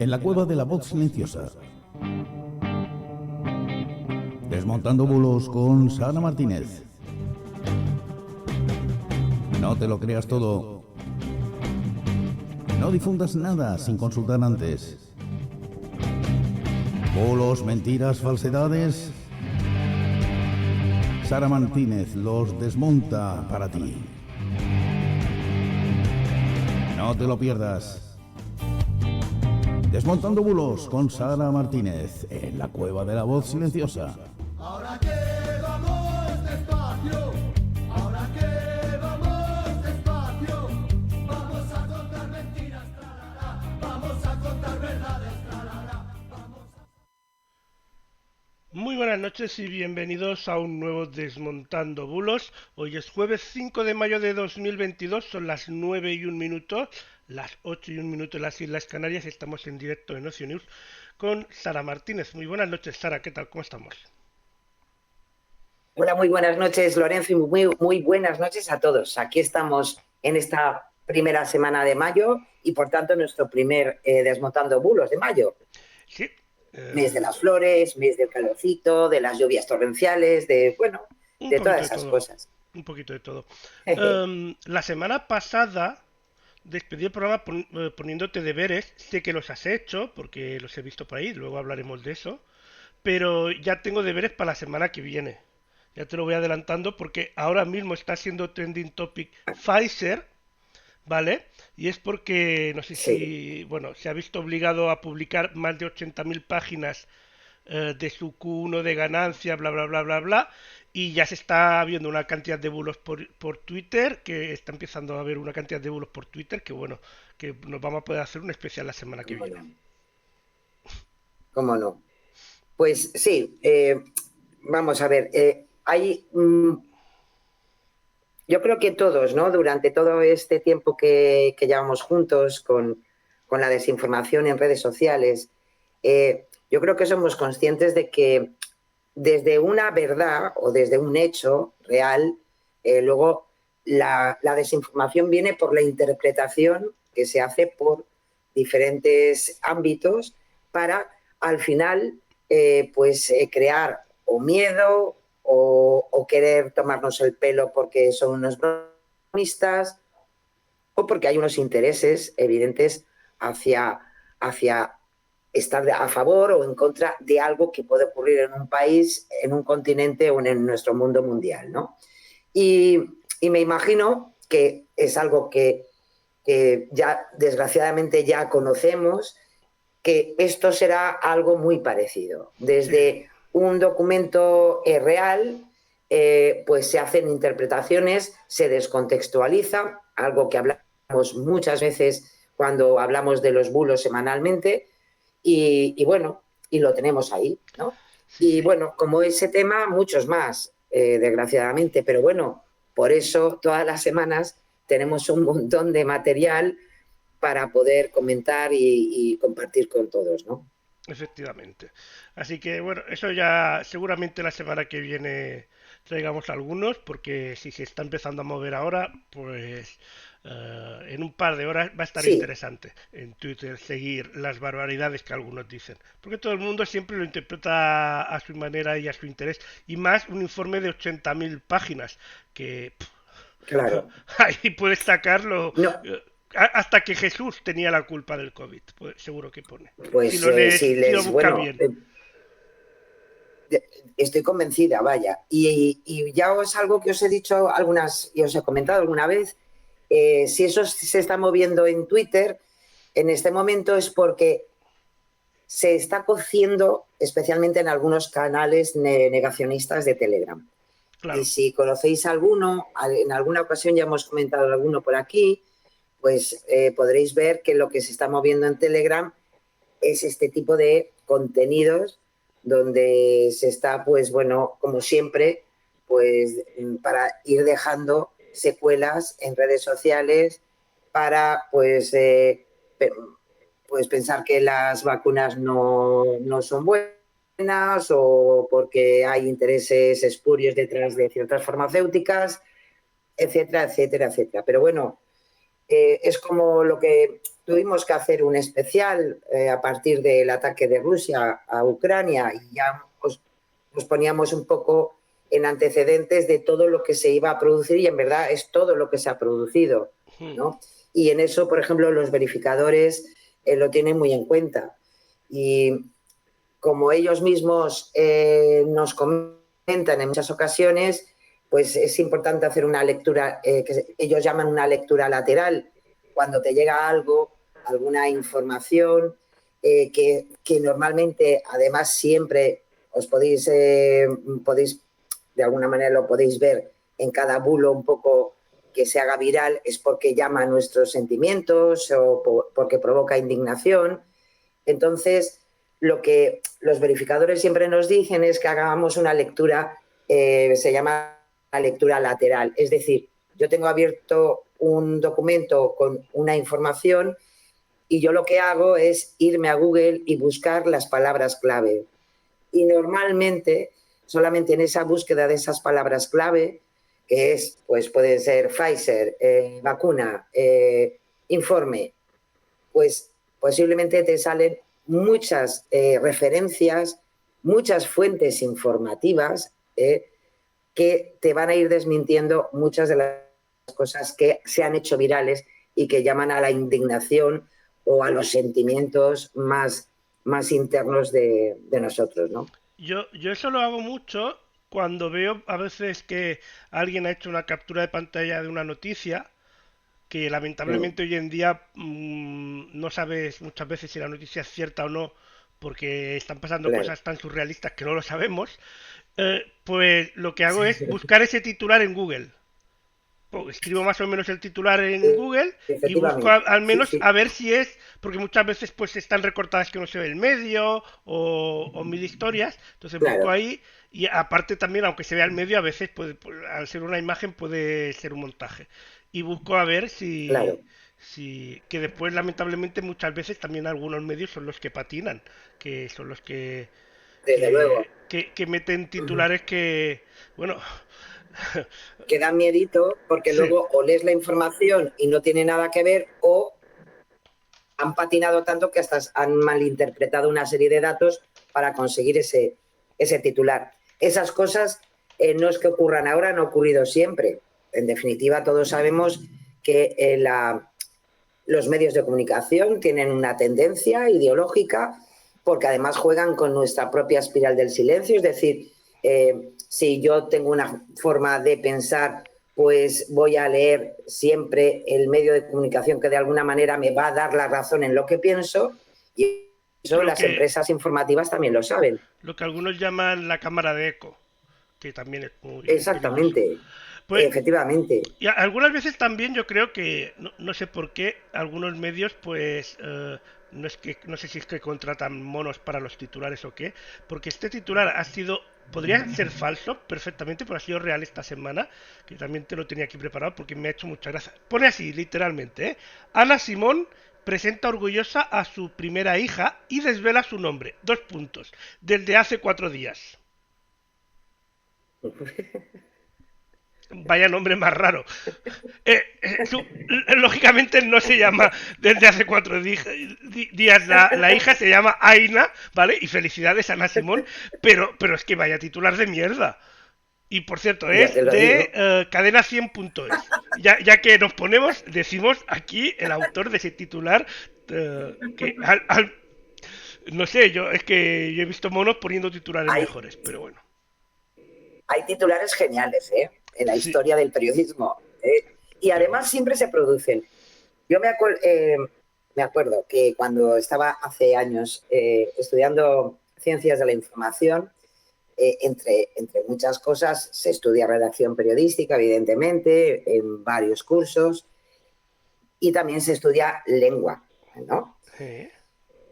en la cueva de la voz silenciosa. Desmontando bulos con Sara Martínez. No te lo creas todo. No difundas nada sin consultar antes. Bulos, mentiras, falsedades. Sara Martínez los desmonta para ti. No te lo pierdas. Desmontando bulos con Sara Martínez en la cueva de la voz silenciosa. Ahora que vamos despacio, ahora que vamos despacio, vamos a contar mentiras, tralala, vamos a contar verdades, tralala, vamos a... Muy buenas noches y bienvenidos a un nuevo Desmontando Bulos. Hoy es jueves 5 de mayo de 2022, son las 9:01, las 8:01 en las Islas Canarias. Estamos en directo en Ocio News con Sara Martínez. Muy buenas noches, Sara, ¿qué tal? ¿Cómo estamos? Hola, muy buenas noches, Lorenzo, y muy buenas noches a todos. Aquí estamos en esta primera semana de mayo y, por tanto, nuestro primer Desmontando Bulos de mayo. Sí. Mes de las flores, mes del calorcito, de las lluvias torrenciales, de todas esas cosas. Un poquito de todo. La semana pasada despedí el programa poniéndote deberes. Sé que los has hecho porque los he visto por ahí, luego hablaremos de eso. Pero ya tengo deberes para la semana que viene. Ya te lo voy adelantando porque ahora mismo está siendo trending topic Pfizer, ¿vale? Y es porque, no sé si, bueno, se ha visto obligado a publicar más de 80.000 páginas de su Q1 de ganancia, bla, bla, bla, bla, bla. Y ya se está viendo una cantidad de bulos por Twitter, que está empezando a haber una cantidad de bulos por Twitter, que bueno, que nos vamos a poder hacer un especial la semana que viene. ¿Cómo no? Pues sí, vamos a ver, yo creo que todos, ¿no? Durante todo este tiempo que llevamos juntos con la desinformación en redes sociales, yo creo que somos conscientes de que desde una verdad o desde un hecho real, luego la desinformación viene por la interpretación que se hace por diferentes ámbitos para, al final, crear o miedo o querer tomarnos el pelo porque son unos bromistas o porque hay unos intereses evidentes hacia estar a favor o en contra de algo que puede ocurrir en un país, en un continente o en nuestro mundo mundial, ¿no? Y me imagino que es algo que ya desgraciadamente ya conocemos, que esto será algo muy parecido. Desde un documento real, pues se hacen interpretaciones, se descontextualiza, algo que hablamos muchas veces cuando hablamos de los bulos semanalmente, y bueno, y lo tenemos ahí, ¿no? Y bueno, como ese tema, muchos más, desgraciadamente, pero bueno, por eso todas las semanas tenemos un montón de material para poder comentar y compartir con todos, ¿no? Efectivamente. Así que bueno, eso ya seguramente la semana que viene traigamos algunos, porque si se está empezando a mover ahora, pues en un par de horas va a estar interesante en Twitter seguir las barbaridades que algunos dicen. Porque todo el mundo siempre lo interpreta a su manera y a su interés. Y más un informe de 80.000 páginas, que claro. ahí puedes sacarlo. No. Hasta que Jesús tenía la culpa del COVID, pues seguro que pone. Pues si lo lees, si lo buscas bien. Estoy convencida, vaya. Y ya es algo que os he dicho algunas, y os he comentado alguna vez, si eso se está moviendo en Twitter, en este momento es porque se está cociendo, especialmente en algunos canales negacionistas de Telegram. Claro. Y si conocéis alguno, en alguna ocasión ya hemos comentado alguno por aquí, pues podréis ver que lo que se está moviendo en Telegram es este tipo de contenidos donde se está, pues bueno, como siempre, pues para ir dejando secuelas en redes sociales para, pues pensar que las vacunas no son buenas o porque hay intereses espurios detrás de ciertas farmacéuticas, etcétera, etcétera, etcétera. Pero bueno, es como lo que tuvimos que hacer un especial a partir del ataque de Rusia a Ucrania y ya nos poníamos un poco en antecedentes de todo lo que se iba a producir y en verdad es todo lo que se ha producido, ¿no? Y en eso, por ejemplo, los verificadores lo tienen muy en cuenta. Y como ellos mismos nos comentan en muchas ocasiones, pues es importante hacer una lectura, que ellos llaman una lectura lateral, cuando te llega algo, alguna información, que normalmente, además, siempre os podéis, de alguna manera lo podéis ver en cada bulo un poco que se haga viral, es porque llama a nuestros sentimientos o porque provoca indignación. Entonces, lo que los verificadores siempre nos dicen es que hagamos una lectura, se llama la lectura lateral. Es decir, yo tengo abierto un documento con una información y yo lo que hago es irme a Google y buscar las palabras clave. Y normalmente, solamente en esa búsqueda de esas palabras clave, que es, pues puede ser Pfizer, vacuna, informe, pues posiblemente te salen muchas referencias, muchas fuentes informativas que te van a ir desmintiendo muchas de las cosas que se han hecho virales y que llaman a la indignación o a los sentimientos más internos de nosotros, ¿no? Yo eso lo hago mucho cuando veo a veces que alguien ha hecho una captura de pantalla de una noticia que lamentablemente hoy en día no sabes muchas veces si la noticia es cierta o no, porque están pasando Claro. cosas tan surrealistas que no lo sabemos. Pues lo que hago es buscar ese titular en Google. Escribo más o menos el titular en Google y busco al menos Sí. a ver si es, porque muchas veces pues están recortadas que no se ve el medio o mil historias, entonces busco Claro. ahí y aparte también aunque se vea el medio a veces al ser una imagen puede ser un montaje y busco a ver Claro. si que después lamentablemente muchas veces también algunos medios son los que patinan, que son los Desde luego. que meten titulares que bueno Que da miedito porque sí. luego o lees la información y no tiene nada que ver o han patinado tanto que hasta han malinterpretado una serie de datos para conseguir ese titular. Esas cosas no es que ocurran ahora, han ocurrido siempre. En definitiva, todos sabemos que los medios de comunicación tienen una tendencia ideológica porque además juegan con nuestra propia espiral del silencio, es decir, si yo tengo una forma de pensar, pues voy a leer siempre el medio de comunicación que de alguna manera me va a dar la razón en lo que pienso y eso las empresas informativas también lo saben. Lo que algunos llaman la cámara de eco, que también es muy Exactamente. Pues, efectivamente. y algunas veces también yo creo que, no sé por qué, algunos medios pues no sé si es que contratan monos para los titulares o qué, porque este titular podría ser falso perfectamente, pero ha sido real esta semana, que también te lo tenía aquí preparado porque me ha hecho mucha gracia. Pone así, literalmente, ¿eh? Ana Simón presenta orgullosa a su primera hija y desvela su nombre. 2 puntos. Desde hace 4 días. Vaya nombre más raro. Lógicamente no se llama desde hace 4 días la hija, se llama Aina, ¿vale? Y felicidades a Ana Simón, pero es que vaya titular de mierda. Y por cierto, es de cadena100.es. Ya que nos ponemos, decimos aquí el autor de ese titular que no sé, es que yo he visto monos poniendo titulares mejores, pero bueno. Hay titulares geniales, en la Sí. historia del periodismo. Y además siempre se producen. Yo me acuerdo que cuando estaba hace años estudiando ciencias de la información, entre muchas cosas, se estudia redacción periodística, evidentemente, en varios cursos, y también se estudia lengua, ¿no? Sí.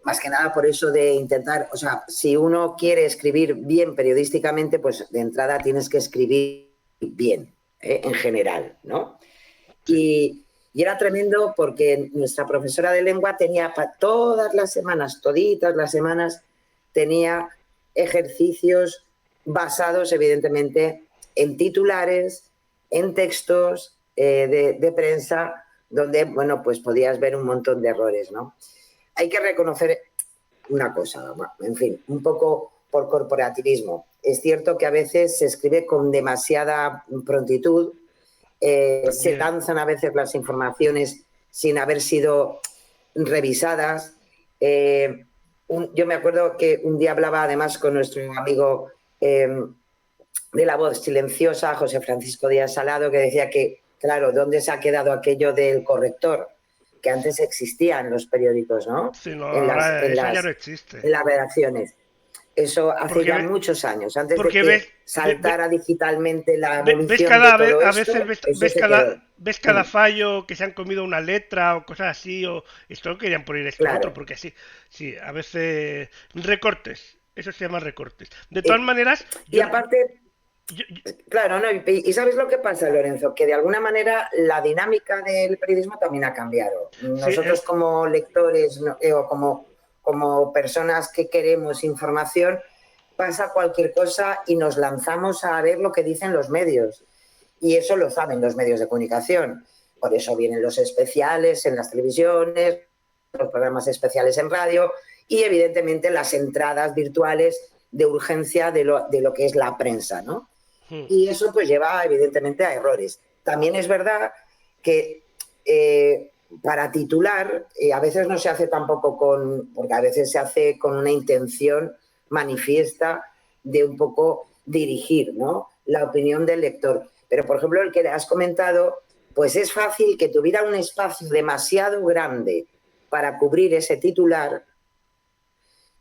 Más que nada por eso de intentar, o sea, si uno quiere escribir bien periodísticamente, pues de entrada tienes que escribir bien, en general, ¿no? Sí. Y era tremendo porque nuestra profesora de lengua tenía todas las semanas, toditas las semanas, tenía ejercicios basados evidentemente en titulares, en textos de prensa donde, bueno, pues podías ver un montón de errores, ¿no? Hay que reconocer una cosa, en fin, un poco por corporativismo. Es cierto que a veces se escribe con demasiada prontitud, se lanzan a veces las informaciones sin haber sido revisadas. Yo me acuerdo que un día hablaba además con nuestro amigo de La Voz Silenciosa, José Francisco Díaz Salado, que decía que, claro, ¿dónde se ha quedado aquello del corrector? Que antes existía en los periódicos, ¿no? Sí, no, ahora eso ya no existe. En las redacciones. Eso hace Porque ya muchos años, antes de que ves, saltara digitalmente la evolución ves cada, de todo a esto, veces ves cada fallo, que se han comido una letra o cosas así, o esto lo querían poner esto claro. otro, porque así, sí, a veces recortes, eso se llama recortes. De todas maneras... Y aparte... Claro, ¿no? Y ¿sabes lo que pasa, Lorenzo? Que de alguna manera la dinámica del periodismo también ha cambiado. Nosotros como lectores o como personas que queremos información, pasa cualquier cosa y nos lanzamos a ver lo que dicen los medios. Y eso lo saben los medios de comunicación. Por eso vienen los especiales en las televisiones, los programas especiales en radio y evidentemente las entradas virtuales de urgencia de lo que es la prensa, ¿no? Y eso pues lleva evidentemente a errores. También es verdad que para titular a veces no se hace tampoco porque a veces se hace con una intención manifiesta de un poco dirigir, ¿no?, la opinión del lector. Pero por ejemplo el que has comentado, pues es fácil que tuviera un espacio demasiado grande para cubrir ese titular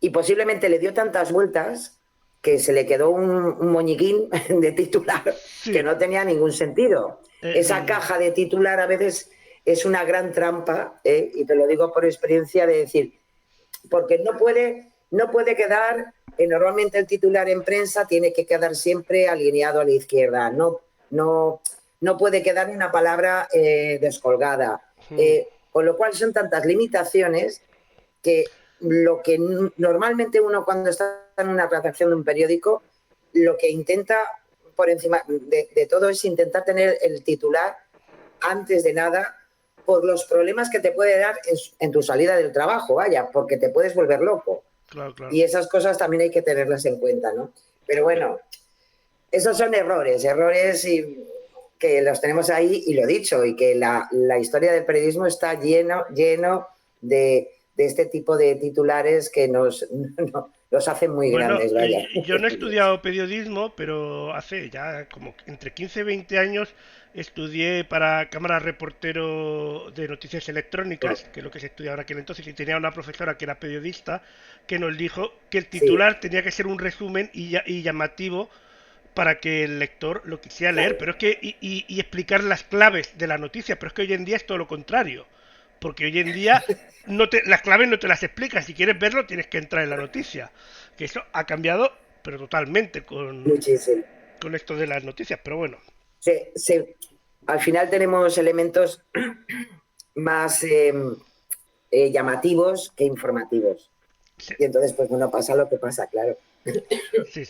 y posiblemente le dio tantas vueltas que se le quedó un moñiquín de titular que no tenía ningún sentido. Esa caja de titular a veces es una gran trampa, y te lo digo por experiencia de decir, porque no puede quedar, normalmente el titular en prensa tiene que quedar siempre alineado a la izquierda, no puede quedar una palabra descolgada, con lo cual son tantas limitaciones que lo que normalmente uno cuando está en una redacción de un periódico, lo que intenta por encima de todo es intentar tener el titular antes de nada por los problemas que te puede dar en tu salida del trabajo, vaya, porque te puedes volver loco. Claro. Y esas cosas también hay que tenerlas en cuenta, ¿no? Pero bueno, esos son errores y que los tenemos ahí y lo dicho, y que la historia del periodismo está lleno de este tipo de titulares que nos hacen muy grandes, vaya. Yo no he estudiado periodismo, pero hace ya como entre 15 y 20 años estudié para cámara reportero de noticias electrónicas, que es lo que se estudia ahora aquel entonces, y tenía una profesora que era periodista que nos dijo que el titular tenía que ser un resumen y llamativo para que el lector lo quisiera leer, pero es que y explicar las claves de la noticia, pero es que hoy en día es todo lo contrario. Porque hoy en día las claves no te las explicas. Si quieres verlo, tienes que entrar en la noticia. Que eso ha cambiado, pero totalmente con esto de las noticias. Pero bueno. Al final tenemos elementos más llamativos que informativos. Sí. Y entonces, pues bueno, pasa lo que pasa, claro. Sí.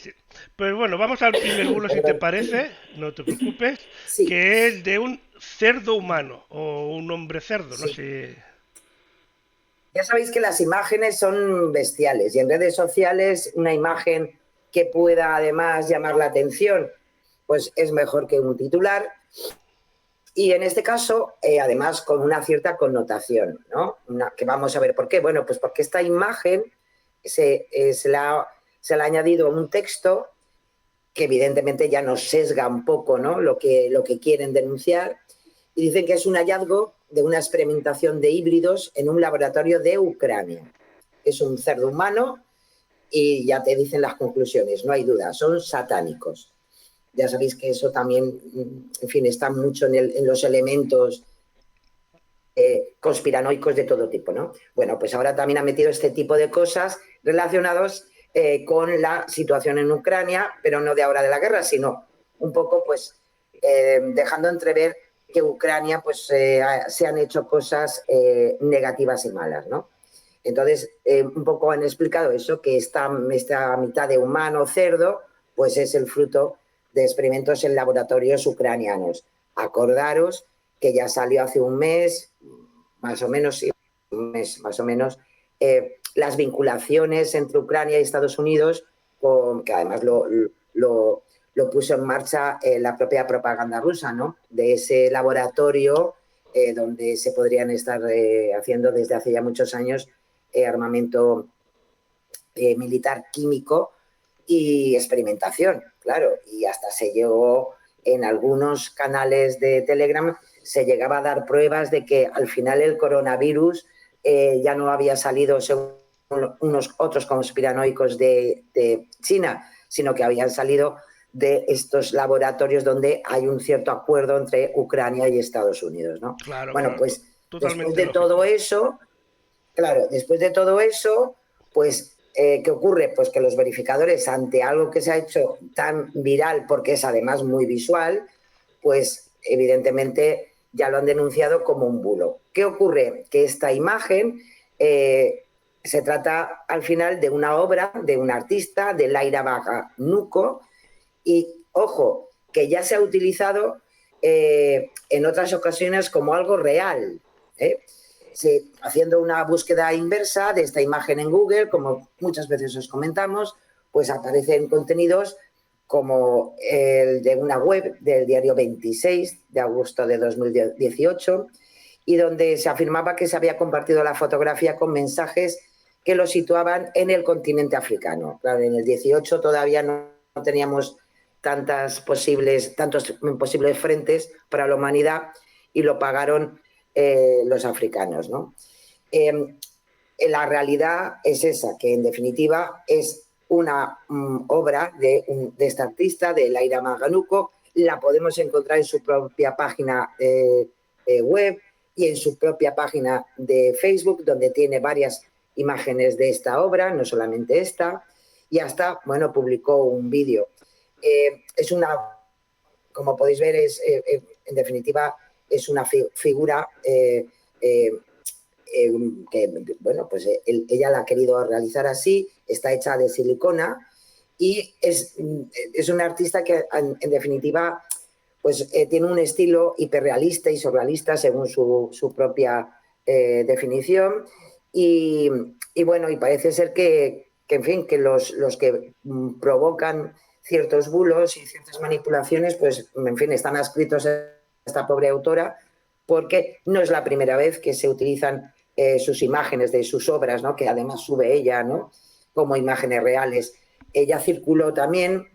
Pues bueno, vamos al primer bulo, si te parece. No te preocupes. Sí. Que es de un cerdo humano o un hombre cerdo, no sé. Ya sabéis que las imágenes son bestiales y en redes sociales una imagen que pueda además llamar la atención, pues es mejor que un titular. Y en este caso, además, con una cierta connotación, ¿no? Que vamos a ver por qué. Bueno, pues porque esta imagen se le ha añadido un texto que evidentemente ya nos sesga un poco, ¿no?, lo que quieren denunciar. Y dicen que es un hallazgo de una experimentación de híbridos en un laboratorio de Ucrania. Es un cerdo humano y ya te dicen las conclusiones, no hay duda, son satánicos. Ya sabéis que eso también, en fin, está mucho en los elementos conspiranoicos de todo tipo, ¿no? Bueno, pues ahora también ha metido este tipo de cosas relacionados con la situación en Ucrania, pero no de ahora de la guerra, sino un poco, pues, dejando entrever que Ucrania, pues, se han hecho cosas negativas y malas, ¿no? Entonces, un poco han explicado eso, que esta mitad de humano cerdo, pues es el fruto de experimentos en laboratorios ucranianos. Acordaros que ya salió hace un mes más o menos, sí, un mes más o menos, las vinculaciones entre Ucrania y Estados Unidos, que además lo puso en marcha la propia propaganda rusa, ¿no? De ese laboratorio donde se podrían estar haciendo desde hace ya muchos años armamento militar químico y experimentación, claro. Y hasta se llegó en algunos canales de Telegram, se llegaba a dar pruebas de que al final el coronavirus ya no había salido según unos otros conspiranoicos de China, sino que habían salido de estos laboratorios donde hay un cierto acuerdo entre Ucrania y Estados Unidos, ¿no? Claro, Bueno, claro, pues después totalmente de lógico. todo eso, claro, después de todo eso, pues, ¿qué ocurre? Pues que los verificadores, ante algo que se ha hecho tan viral, porque es además muy visual, pues evidentemente ya lo han denunciado como un bulo. ¿Qué ocurre? Que esta imagen se trata al final de una obra de un artista, de Laira Baganuco, y ojo, que ya se ha utilizado en otras ocasiones como algo real, ¿eh? Sí, haciendo una búsqueda inversa de esta imagen en Google, como muchas veces os comentamos, pues aparecen contenidos como el de una web del diario 26 de agosto de 2018 y donde se afirmaba que se había compartido la fotografía con mensajes que lo situaban en el continente africano. Claro, en el 18 todavía no teníamos tantos posibles frentes para la humanidad y lo pagaron los africanos, ¿no? La realidad es esa, que en definitiva es una obra de esta artista, de Laira Maganuco. La podemos encontrar en su propia página web y en su propia página de Facebook, donde tiene varias imágenes de esta obra, no solamente esta, y hasta, bueno, publicó un vídeo. Es una, como podéis ver, en definitiva, es una figura que, bueno, pues ella la ha querido realizar así, está hecha de silicona y es una artista que, en definitiva, pues tiene un estilo hiperrealista y surrealista según su propia definición y bueno, y parece ser que en fin, que los que provocan ciertos bulos y ciertas manipulaciones, pues en fin, están adscritos a esta pobre autora, porque no es la primera vez que se utilizan sus imágenes de sus obras, ¿no? Que además sube ella, ¿no? Como imágenes reales. Ella circuló también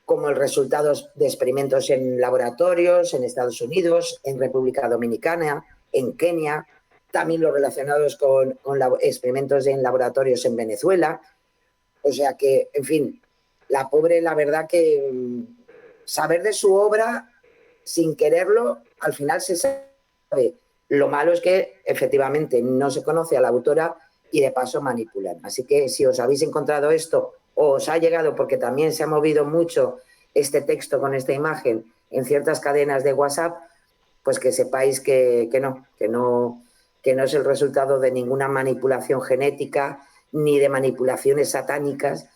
como el resultado de experimentos en laboratorios en Estados Unidos, en República Dominicana, en Kenia, también los relacionados con experimentos en laboratorios en Venezuela. O sea que, en fin, la pobre, la verdad que saber de su obra sin quererlo, al final se sabe. Lo malo es que efectivamente no se conoce a la autora y de paso manipulan. Así que si os habéis encontrado esto o os ha llegado, porque también se ha movido mucho este texto con esta imagen en ciertas cadenas de WhatsApp, pues que sepáis que no es el resultado de ninguna manipulación genética ni de manipulaciones satánicas,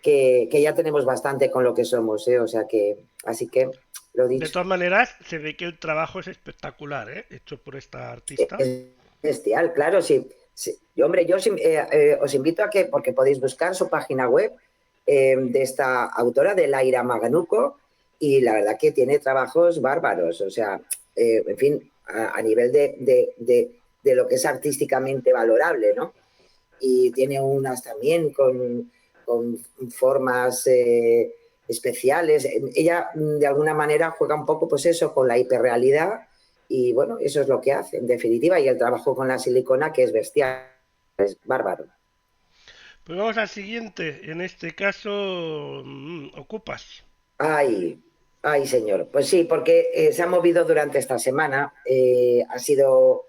que ya tenemos bastante con lo que somos, ¿eh? O sea que, así que lo De dicho. todas maneras, se ve que el trabajo es espectacular, ¿eh? Hecho por esta artista. Es bestial, claro, sí. Sí. Y, hombre, yo os invito a que, porque podéis buscar su página web de esta autora, de Laira Maganuco, y la verdad que tiene trabajos bárbaros, o sea, en fin, a nivel de lo que es artísticamente valorable, ¿no? Y tiene unas también con formas especiales. Ella, de alguna manera, juega un poco, pues eso, con la hiperrealidad y, bueno, eso es lo que hace, en definitiva, y el trabajo con la silicona, que es bestial, es bárbaro. Pues vamos al siguiente. En este caso, ocupas. Ay, ay, señor. Pues sí, porque se ha movido durante esta semana. Ha sido,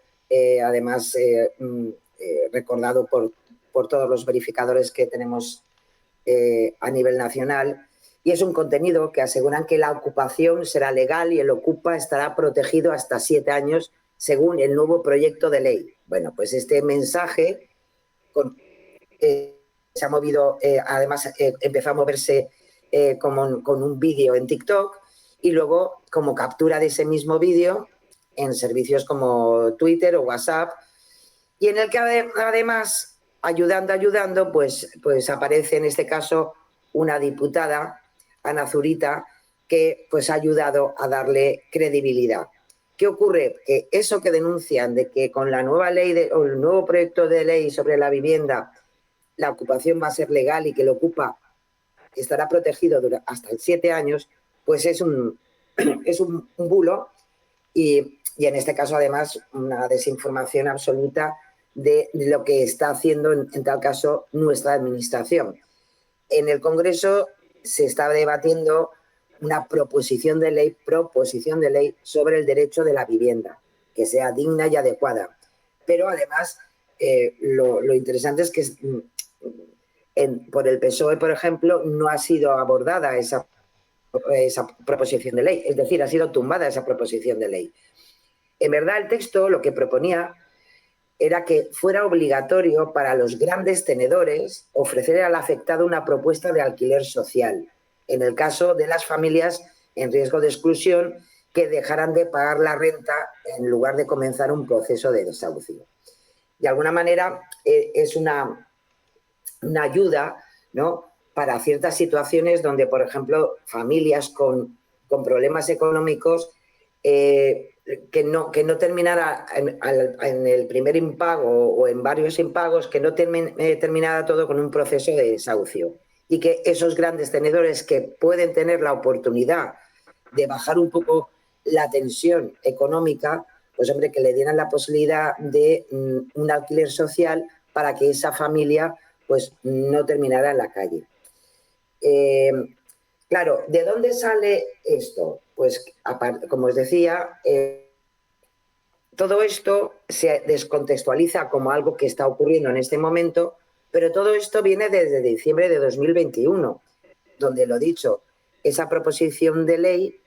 además, recordado por todos los verificadores que tenemos a nivel nacional. Y es un contenido que aseguran que la ocupación será legal y el ocupa estará protegido hasta 7 años según el nuevo proyecto de ley. Bueno, pues este mensaje se ha movido, además empezó a moverse con un vídeo en TikTok y luego como captura de ese mismo vídeo en servicios como Twitter o WhatsApp, y en el que además, ayudando, pues aparece en este caso una diputada, Ana Zurita, que pues ha ayudado a darle credibilidad. ¿Qué ocurre? Que eso que denuncian de que con la nueva ley o el nuevo proyecto de ley sobre la vivienda la ocupación va a ser legal y que el ocupa estará protegido hasta 7 años, pues es un bulo y en este caso además una desinformación absoluta de lo que está haciendo en tal caso nuestra administración. En el Congreso se está debatiendo una proposición de ley sobre el derecho de la vivienda, que sea digna y adecuada. Pero además lo interesante es que por el PSOE, por ejemplo, no ha sido abordada esa proposición de ley, es decir, ha sido tumbada esa proposición de ley. En verdad, el texto lo que proponía era que fuera obligatorio para los grandes tenedores ofrecer al afectado una propuesta de alquiler social, en el caso de las familias en riesgo de exclusión que dejaran de pagar la renta en lugar de comenzar un proceso de desahucio. De alguna manera es una ayuda, ¿no?, para ciertas situaciones donde, por ejemplo, familias con problemas económicos que no terminara en el primer impago o en varios impagos, que no terminara todo con un proceso de desahucio. Y que esos grandes tenedores que pueden tener la oportunidad de bajar un poco la tensión económica, pues hombre, que le dieran la posibilidad de un alquiler social para que esa familia pues no terminara en la calle. Claro, ¿de dónde sale esto? Pues, como os decía, todo esto se descontextualiza como algo que está ocurriendo en este momento, pero todo esto viene desde diciembre de 2021, donde, lo dicho, esa proposición de ley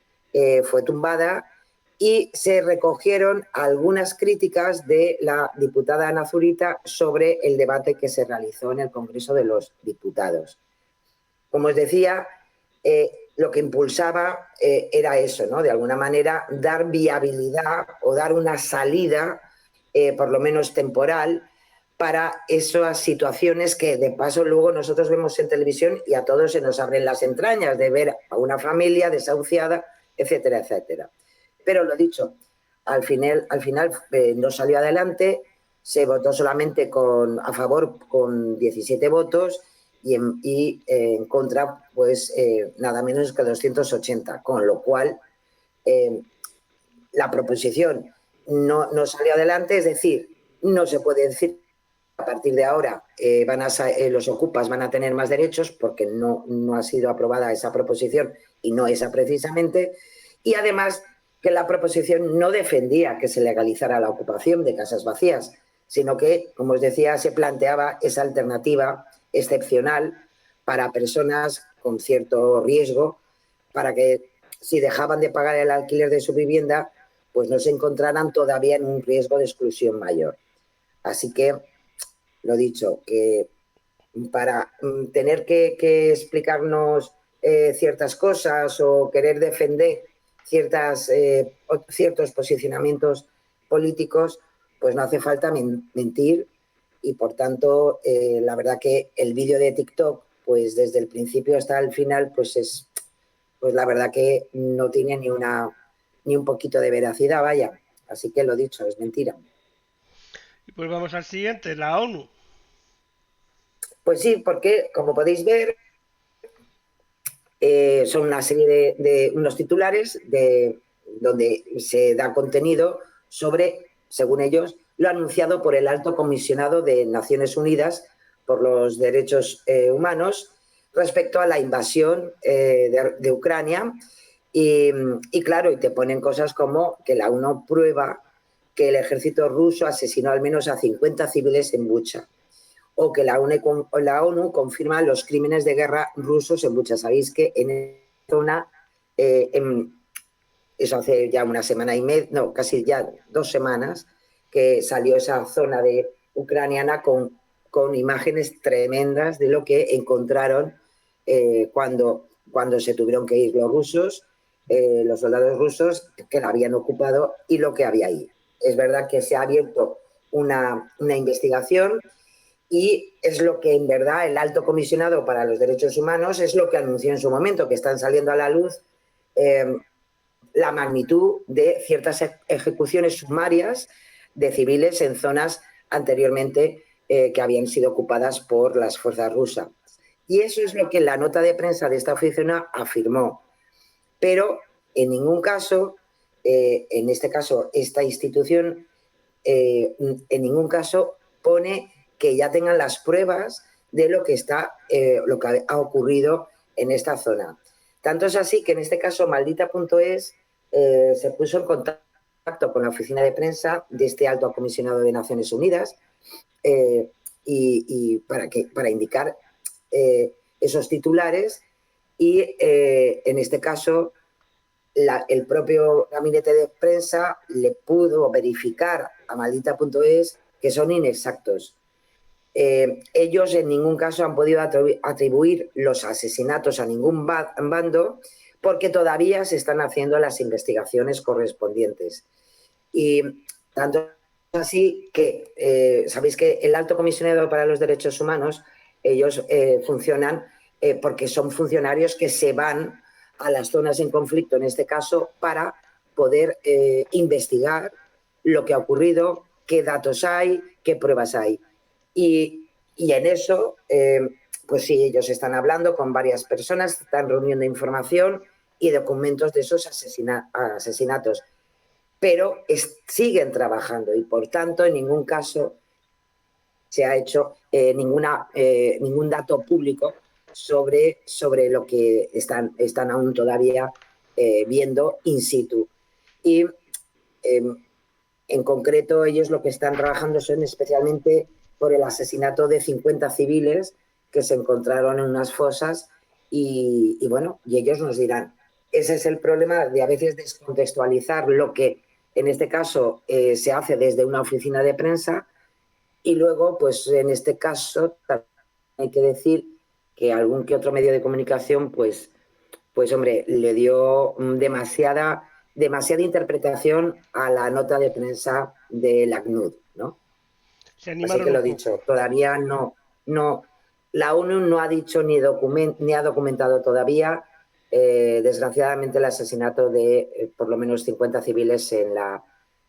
fue tumbada y se recogieron algunas críticas de la diputada Ana Zurita sobre el debate que se realizó en el Congreso de los Diputados. Como os decía, lo que impulsaba era eso, ¿no?, de alguna manera dar viabilidad o dar una salida, por lo menos temporal, para esas situaciones que de paso luego nosotros vemos en televisión y a todos se nos abren las entrañas de ver a una familia desahuciada, etcétera, etcétera. Pero lo dicho, al final no salió adelante, se votó solamente a favor con 17 votos y en contra pues nada menos que 280, con lo cual la proposición no salió adelante, es decir, no se puede decir a partir de ahora los ocupas van a tener más derechos porque no ha sido aprobada esa proposición y no esa precisamente, y además que la proposición no defendía que se legalizara la ocupación de casas vacías, sino que, como os decía, se planteaba esa alternativa excepcional para personas con cierto riesgo, para que si dejaban de pagar el alquiler de su vivienda, pues no se encontraran todavía en un riesgo de exclusión mayor. Así que, lo dicho, que para tener que explicarnos ciertas cosas o querer defender ciertos posicionamientos políticos, pues no hace falta mentir y, por tanto, la verdad que el vídeo de TikTok, pues desde el principio hasta el final, pues la verdad que no tiene ni un poquito de veracidad, vaya. Así que lo dicho, es mentira. Y pues vamos al siguiente, la ONU. Pues sí, porque, como podéis ver, son una serie de unos titulares donde se da contenido sobre, según ellos, lo anunciado por el Alto Comisionado de Naciones Unidas por los Derechos Humanos respecto a la invasión de Ucrania. Y claro, y te ponen cosas como que la ONU prueba que el ejército ruso asesinó al menos a 50 civiles en Bucha, o que la ONU confirma los crímenes de guerra rusos en Bucha. Sabéis que en esta zona, eso hace ya una semana y media, no, casi ya 2 semanas, que salió esa zona de ucraniana con imágenes tremendas de lo que encontraron cuando se tuvieron que ir los rusos los soldados rusos que la habían ocupado y lo que había ahí. Es verdad que se ha abierto una investigación y es lo que en verdad el Alto Comisionado para los Derechos Humanos es lo que anunció en su momento, que están saliendo a la luz la magnitud de ciertas ejecuciones sumarias de civiles en zonas anteriormente que habían sido ocupadas por las fuerzas rusas. Y eso es lo que la nota de prensa de esta oficina afirmó. Pero en ningún caso, en este caso, esta institución, en ningún caso pone que ya tengan las pruebas de lo que ha ocurrido en esta zona. Tanto es así que en este caso Maldita.es se puso en contacto con la oficina de prensa de este alto comisionado de Naciones Unidas y para indicar esos titulares y en este caso el propio gabinete de prensa le pudo verificar a Maldita.es que son inexactos. Ellos en ningún caso han podido atribuir los asesinatos a ningún bando porque todavía se están haciendo las investigaciones correspondientes. Y tanto así que sabéis que el Alto Comisionado para los Derechos Humanos, ellos funcionan porque son funcionarios que se van a las zonas en conflicto, en este caso, para poder investigar lo que ha ocurrido, qué datos hay, qué pruebas hay. Y en eso, pues sí, ellos están hablando con varias personas, están reuniendo información y documentos de esos asesinatos, pero siguen trabajando y, por tanto, en ningún caso se ha hecho ningún dato público sobre lo que están aún todavía viendo in situ. Y en concreto, ellos lo que están trabajando son especialmente por el asesinato de 50 civiles que se encontraron en unas fosas y ellos nos dirán. Ese es el problema de a veces descontextualizar lo que en este caso se hace desde una oficina de prensa y luego, pues en este caso, hay que decir que algún que otro medio de comunicación, pues hombre, le dio demasiada interpretación a la nota de prensa de la ACNUD, ¿no? Se Así animaron que lo un dicho, poco. todavía no, la ONU no ha dicho ni ha documentado todavía, desgraciadamente, el asesinato de por lo menos 50 civiles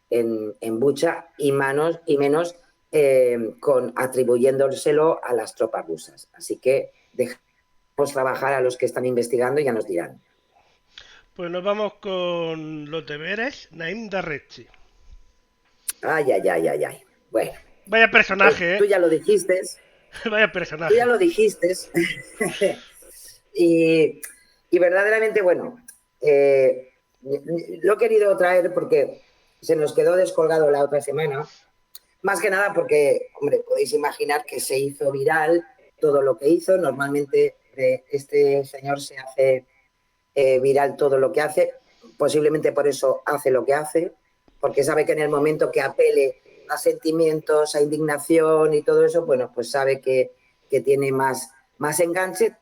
en Bucha y menos atribuyéndoselo a las tropas rusas. Así que dejemos trabajar a los que están investigando y ya nos dirán. Pues nos vamos con los deberes. Naim Darrechi. Ay. Bueno. Vaya personaje, Tú ya lo dijiste. Vaya personaje. Tú ya lo dijiste. y verdaderamente, bueno, lo he querido traer porque se nos quedó descolgado la otra semana. Más que nada porque, hombre, podéis imaginar que se hizo viral todo lo que hizo. Normalmente este señor se hace viral todo lo que hace. Posiblemente por eso hace lo que hace, porque sabe que en el momento que apele a sentimientos, a indignación y todo eso, bueno, pues sabe que tiene más enganche,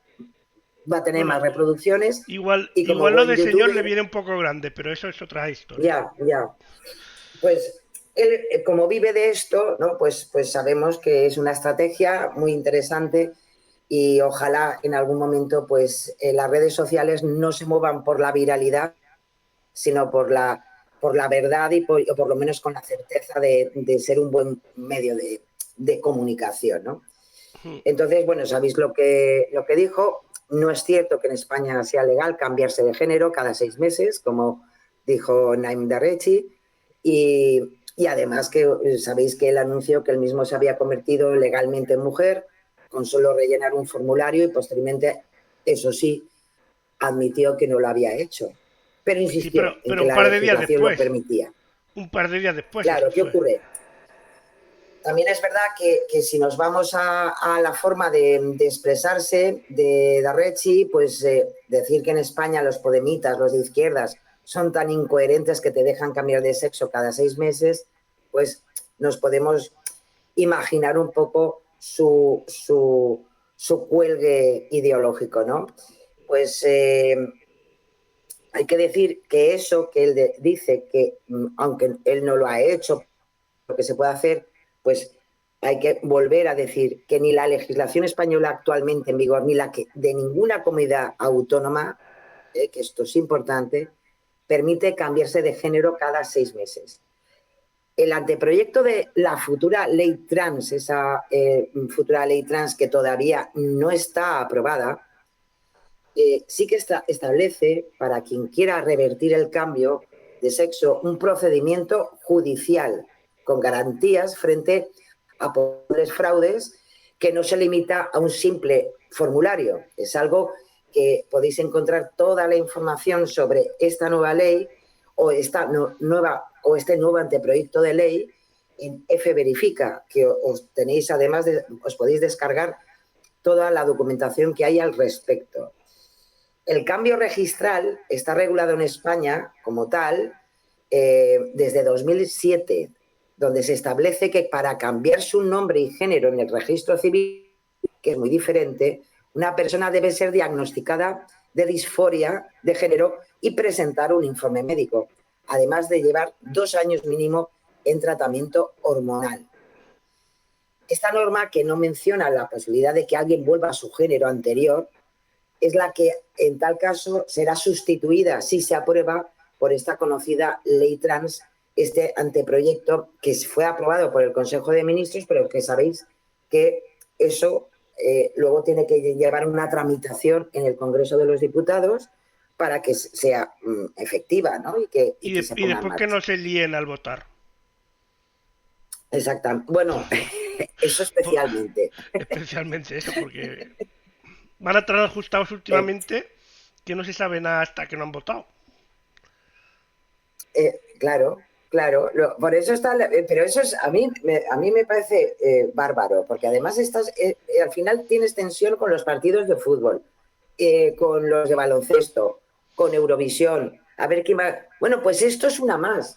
va a tener más reproducciones. Igual como lo de señor youtuber, le viene un poco grande, pero eso es otra historia. Ya. Pues él, como vive de esto, ¿no? Pues sabemos que es una estrategia muy interesante y ojalá en algún momento pues las redes sociales no se muevan por la viralidad, sino por la verdad y por lo menos con la certeza de ser un buen medio de comunicación, ¿no? Entonces, bueno, sabéis lo que dijo. No es cierto que en España sea legal cambiarse de género cada 6 meses, como dijo Naim Darrechi, y además que sabéis que él anunció que él mismo se había convertido legalmente en mujer con solo rellenar un formulario y posteriormente, eso sí, admitió que no lo había hecho. Pero insistió en que la legislación lo permitía. Un par de días después. Claro, ¿qué ocurre? También es verdad que si nos vamos a la forma de expresarse de Darrechi, pues decir que en España los podemitas, los de izquierdas, son tan incoherentes que te dejan cambiar de sexo cada 6 meses, pues nos podemos imaginar un poco su cuelgue ideológico, ¿no? Pues hay que decir que eso que él dice que, aunque él no lo ha hecho, lo que se puede hacer, pues hay que volver a decir que ni la legislación española actualmente en vigor, ni la que de ninguna comunidad autónoma, que esto es importante, permite cambiarse de género cada 6 meses. El anteproyecto de la futura ley trans, esa futura ley trans que todavía no está aprobada, sí que establece para quien quiera revertir el cambio de sexo un procedimiento judicial con garantías frente a posibles fraudes, que no se limita a un simple formulario. Es algo que podéis encontrar toda la información sobre esta nueva ley o este nuevo anteproyecto de ley en F Verifica, que os tenéis, además os podéis descargar toda la documentación que hay al respecto. El cambio registral está regulado en España como tal desde 2007, donde se establece que para cambiar su nombre y género en el registro civil, que es muy diferente, una persona debe ser diagnosticada de disforia de género y presentar un informe médico, además de llevar 2 años mínimo en tratamiento hormonal. Esta norma, que no menciona la posibilidad de que alguien vuelva a su género anterior, es la que en tal caso será sustituida, si se aprueba, por esta conocida ley trans, este anteproyecto que fue aprobado por el Consejo de Ministros, pero que sabéis que eso luego tiene que llevar una tramitación en el Congreso de los Diputados para que sea efectiva, ¿no? Y que se ponga en después que marcha. no se líen al votar. Exactamente. Bueno, eso especialmente. Especialmente eso, porque van a traer ajustados últimamente que no se sabe nada hasta que no han votado. Claro, claro. Por eso está, pero eso es a mí me parece bárbaro, porque además al final tienes tensión con los partidos de fútbol, con los de baloncesto, con Eurovisión. A ver quién va. Bueno, pues esto es una más.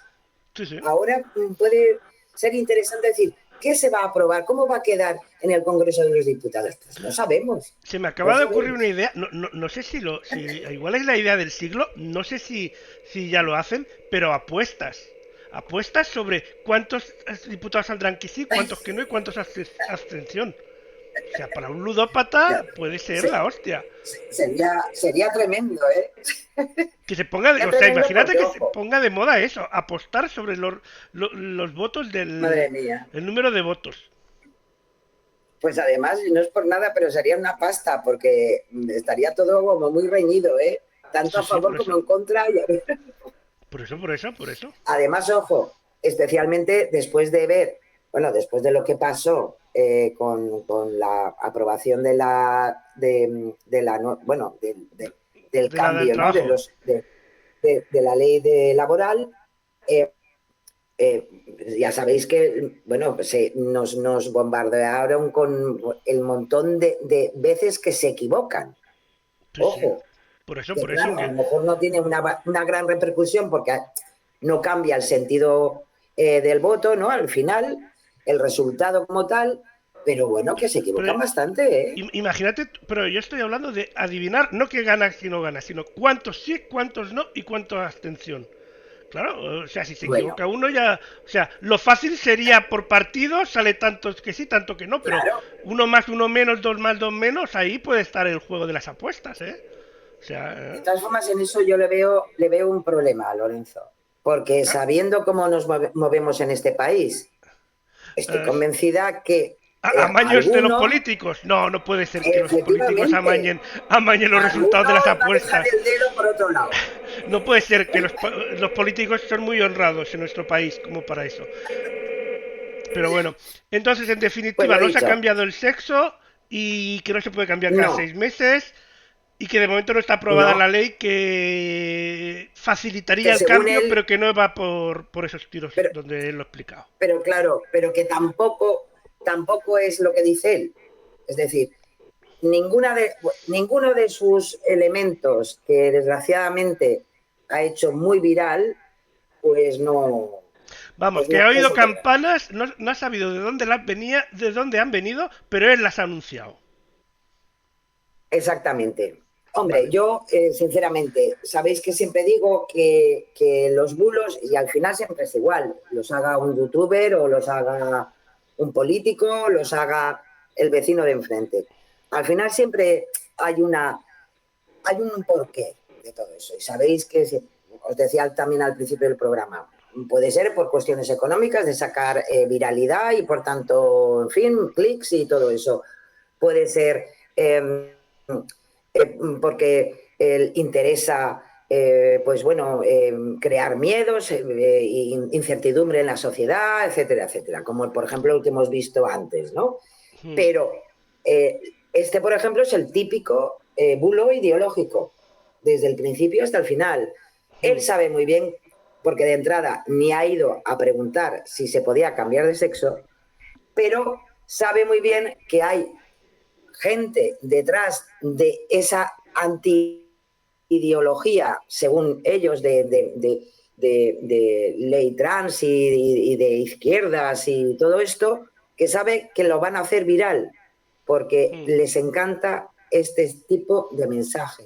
Sí, sí. Ahora puede ser interesante decir, ¿qué se va a aprobar? ¿Cómo va a quedar en el Congreso de los Diputados? Pues no sabemos. Se me acaba No de ocurrir sabemos. una idea, no sé si igual es la idea del siglo, no sé si ya lo hacen, pero apuestas. Apuestas sobre cuántos diputados saldrán que sí, cuántos que no y cuántos abstención. O sea, para un ludópata puede ser Sí. la hostia. Sería tremendo, ¿eh? Que se ponga, Sería o sea, tremendo imagínate porque, que se ojo, ponga de moda eso, apostar sobre los votos madre mía. el número de votos. Pues además, no es por nada, pero sería una pasta, porque estaría todo como muy reñido, ¿eh? Tanto Sí, a sí, favor por como eso. en contra. Por eso. Además, ojo, especialmente después de ver, bueno, después de lo que pasó con la aprobación del De la del cambio, ¿no? trabajo. De la ley laboral, eh, ya sabéis que, bueno, nos bombardearon con el montón de veces que se equivocan. Sí, sí. Ojo, Por eso, que por eso. claro, a lo mejor no tiene una gran repercusión porque no cambia el sentido del voto, ¿no? Al final, el resultado como tal, pero bueno, que se Pero equivocan bastante, ¿eh? imagínate, pero yo estoy hablando de adivinar, no que gana y no gana, sino cuántos sí, cuántos no y cuántos abstención. Claro, o sea, si se Bueno, equivoca uno ya, o sea, lo fácil sería por partido, sale tantos que sí, tanto que no, pero claro. uno más, uno menos, dos más, dos menos, ahí puede estar el juego de las apuestas, ¿eh? O sea, De todas formas, en eso yo le veo un problema a Lorenzo, porque ah, sabiendo cómo nos movemos en este país, estoy eh, convencida que amaños de los alguno, políticos. No, no puede ser que los políticos efectivamente, amañen los resultados alguno de las va a dejar apuestas. el dedo por otro lado. No puede ser que los políticos son muy honrados en nuestro país como para eso. Pero bueno, entonces en Pues definitiva lo no se ha dicho, cambiado el sexo y que no se puede cambiar cada no, 6 meses y que de momento no está aprobada no, la ley que que facilitaría el según cambio, él, pero que no va por esos tiros pero, donde él lo ha explicado. pero claro, pero que tampoco es lo que dice él. Es decir, ninguno de sus elementos que desgraciadamente ha hecho muy viral, pues Vamos, que no, ha no oído se toca. campanas, no ha sabido de dónde han venido, pero él las ha anunciado. Exactamente. Hombre, Vale. yo, sinceramente, sabéis que siempre digo que los bulos, y al final siempre es igual, los haga un youtuber o los haga un político, los haga el vecino de enfrente. Al final siempre hay un porqué de todo eso. Y sabéis que, os decía también al principio del programa, puede ser por cuestiones económicas, de sacar viralidad y por tanto, en fin, clics y todo eso. Puede ser porque interesa, pues bueno, crear miedos, incertidumbre en la sociedad, etcétera, etcétera, como por ejemplo lo que hemos visto antes, ¿no? Hmm, Pero este, por ejemplo, es el típico bulo ideológico, desde el principio hasta el final. Él hmm. sabe muy bien, porque de entrada ni ha ido a preguntar si se podía cambiar de sexo, pero sabe muy bien que hay gente detrás de esa anti-ideología, según ellos, de ley trans y de izquierdas y todo esto, que sabe que lo van a hacer viral, porque Hmm. les encanta este tipo de mensaje.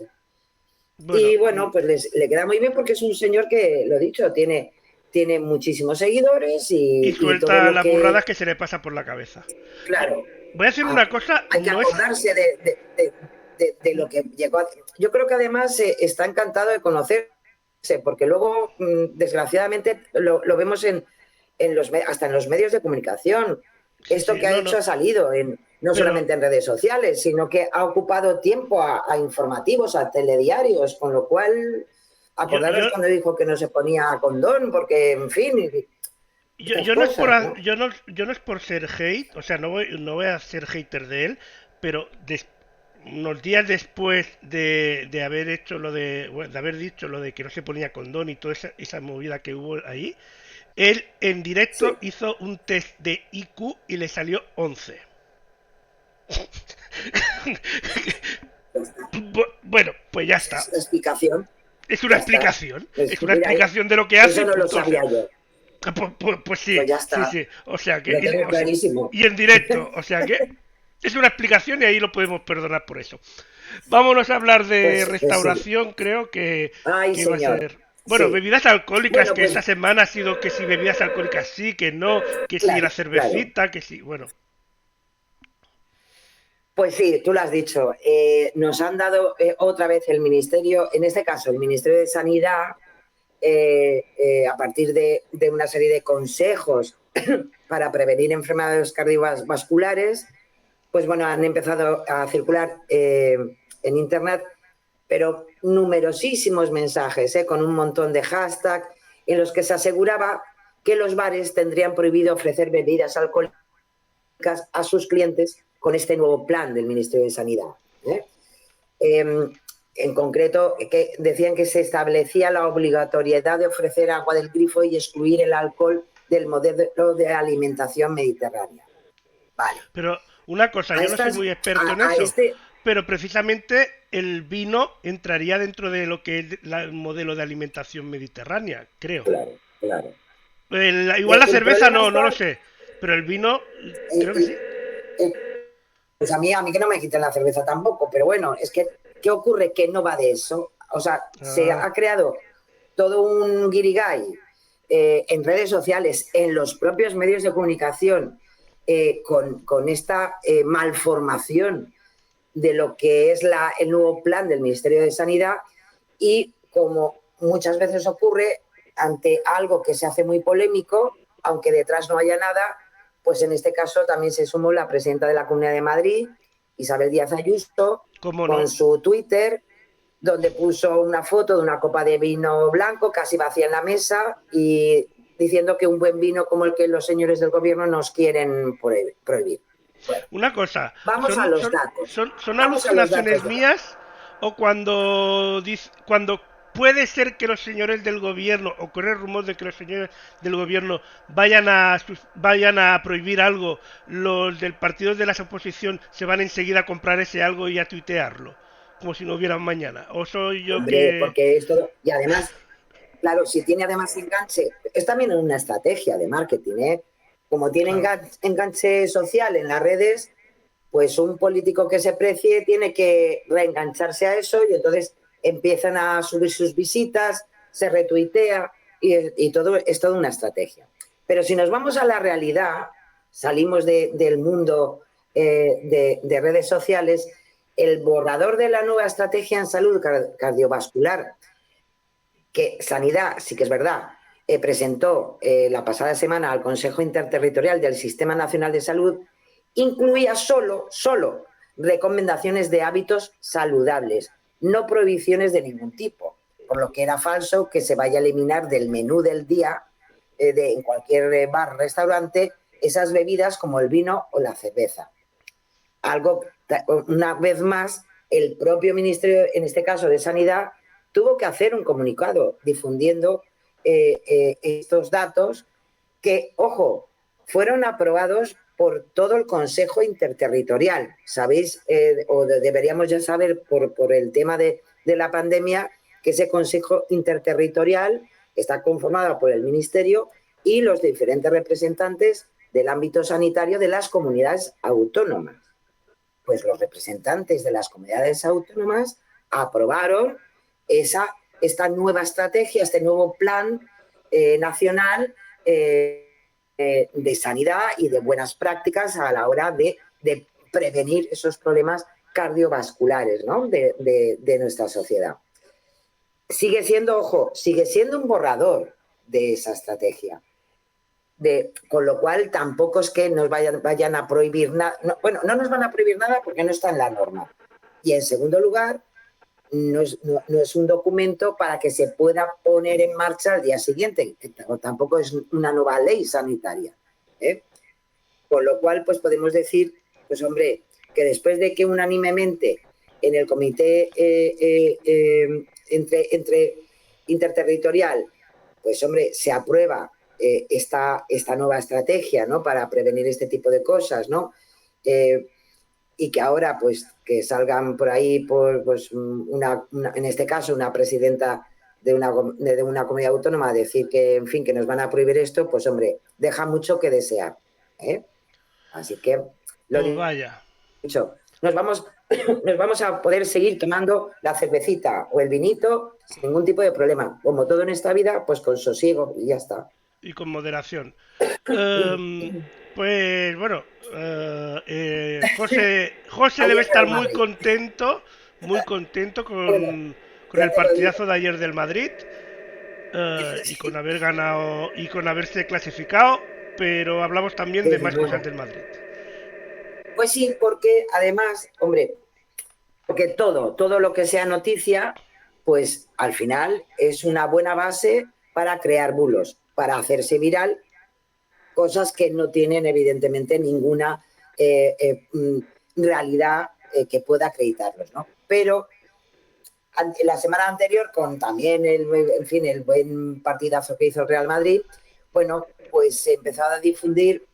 Bueno, Y bueno, pues le queda muy bien porque es un señor que, lo dicho, tiene muchísimos seguidores y y todo suelta lo las burradas que, que se le pasa por la cabeza. Yo claro, voy a decir a- una cosa, hay que no es... acordarse de lo que llegó a... Yo creo que además está encantado de conocerse, porque luego, desgraciadamente, lo vemos hasta en los medios de comunicación. Sí, Esto sí, que ha no, hecho no. ha salido no Pero solamente en redes sociales, sino que ha ocupado tiempo a informativos, a telediarios, con lo cual, yo, acordaros yo, cuando dijo que no se ponía condón, porque, en fin, estas yo no es por cosas, ¿no? yo no es por ser hate, o sea, no voy a ser hater de él, pero unos días después de haber hecho lo de, bueno, de haber dicho lo de que no se ponía condón y toda esa movida que hubo ahí, él en directo Sí, hizo un test de IQ y le salió 11. ya está. Bueno, pues ya Esa es está. la explicación. Es una Ya está. explicación. Pues Es una mira, explicación de lo que hace eso y no lo punto. O sea, sabía yo. pues sí, Pues ya sí, está. sí. O sea que, Lo tengo o sea, clarísimo. y en directo, o sea que es una explicación y ahí lo podemos perdonar por eso. Vámonos a hablar de Pues sí. restauración, creo Ay, que va a señor. ser. Bueno, Sí. bebidas alcohólicas, Bueno, que esta pues semana ha sido que si bebidas alcohólicas sí, que no, que si claro, la claro. cervecita, que sí, bueno. Pues sí, tú lo has dicho. Nos han dado otra vez el Ministerio, en este caso el Ministerio de Sanidad, a partir de una serie de consejos para prevenir enfermedades cardiovasculares, pues bueno, han empezado a circular en Internet, pero numerosísimos mensajes, con un montón de hashtags en los que se aseguraba que los bares tendrían prohibido ofrecer bebidas alcohólicas a sus clientes con este nuevo plan del Ministerio de Sanidad. ¿eh? En concreto, que decían que se establecía la obligatoriedad de ofrecer agua del grifo y excluir el alcohol del modelo de alimentación mediterránea. Vale. Pero una cosa, A, yo no soy estas, muy experto en a eso, este, pero precisamente el vino entraría dentro de lo que es el modelo de alimentación mediterránea, creo. claro, claro. Igual la El cerveza problema no, no está, lo sé, pero el vino creo que eh, sí. eh, pues a mí que no me quiten la cerveza tampoco, pero bueno, es que, ¿qué ocurre? Que no va de eso. O sea, se Ah, ha creado todo un guirigay en redes sociales, en los propios medios de comunicación, con esta malformación de lo que es el nuevo plan del Ministerio de Sanidad y como muchas veces ocurre ante algo que se hace muy polémico, aunque detrás no haya nada, pues en este caso también se sumó la presidenta de la Comunidad de Madrid, Isabel Díaz Ayuso, cómo con no. su Twitter, donde puso una foto de una copa de vino blanco casi vacía en la mesa y diciendo que un buen vino como el que los señores del gobierno nos quieren prohibir. Bueno, Una cosa, vamos a los datos. son Vamos a los alucinaciones datos de mías o cuando puede ser que los señores del gobierno o corre el rumor de que los señores del gobierno vayan a prohibir algo, los del partido de la oposición se van enseguida a comprar ese algo y a tuitearlo, como si no hubiera un mañana. O soy yo hombre, que... porque esto, y además, claro, si tiene además enganche, es también una estrategia de marketing, ¿eh? Como tiene Claro. enganche social en las redes, pues un político que se precie tiene que reengancharse a eso y entonces empiezan a subir sus visitas, se retuitea y todo es toda una estrategia. Pero si nos vamos a la realidad, salimos del mundo de redes sociales, el borrador de la nueva estrategia en salud cardiovascular, que Sanidad, sí que es verdad, presentó la pasada semana al Consejo Interterritorial del Sistema Nacional de Salud, incluía solo recomendaciones de hábitos saludables, no prohibiciones de ningún tipo, por lo que era falso que se vaya a eliminar del menú del día en cualquier bar, restaurante, esas bebidas como el vino o la cerveza. Algo, una vez más, el propio Ministerio, en este caso de Sanidad, tuvo que hacer un comunicado difundiendo estos datos que, ojo, fueron aprobados por todo el Consejo Interterritorial. Sabéis, o deberíamos ya saber por el tema de la pandemia, que ese Consejo Interterritorial está conformado por el Ministerio y los diferentes representantes del ámbito sanitario de las comunidades autónomas. Pues los representantes de las comunidades autónomas aprobaron esta nueva estrategia, este nuevo plan nacional de sanidad y de buenas prácticas a la hora de prevenir esos problemas cardiovasculares, ¿no? de nuestra sociedad. Sigue siendo un borrador de esa estrategia. Con lo cual tampoco es que nos vayan a prohibir nada. No, bueno, no nos van a prohibir nada porque no está en la norma. Y en segundo lugar, no es un documento para que se pueda poner en marcha al día siguiente. Tampoco es una nueva ley sanitaria. Con lo cual, pues podemos decir, pues hombre, que después de que unánimemente en el comité entre interterritorial, pues hombre, se aprueba esta nueva estrategia, ¿no? Para prevenir este tipo de cosas, ¿no? Y que ahora, pues, que salgan por ahí, pues, en este caso, una presidenta de una comunidad autónoma a decir que, en fin, que nos van a prohibir esto, pues, hombre, deja mucho que desear. Así que, Pues vaya. dicho, nos vamos a poder seguir tomando la cervecita o el vinito sin ningún tipo de problema. Como todo en esta vida, pues con sosiego y ya está. Y con moderación. Pues bueno, José debe estar muy contento con el partidazo de ayer del Madrid y con haber ganado y con haberse clasificado, pero hablamos también de más cosas del Madrid. Pues sí, porque además, hombre, porque todo lo que sea noticia, pues al final es una buena base para crear bulos, para hacerse viral, cosas que no tienen evidentemente ninguna realidad que pueda acreditarlos, ¿no? Pero la semana anterior, con también el buen partidazo que hizo el Real Madrid, bueno, pues se empezó a difundir,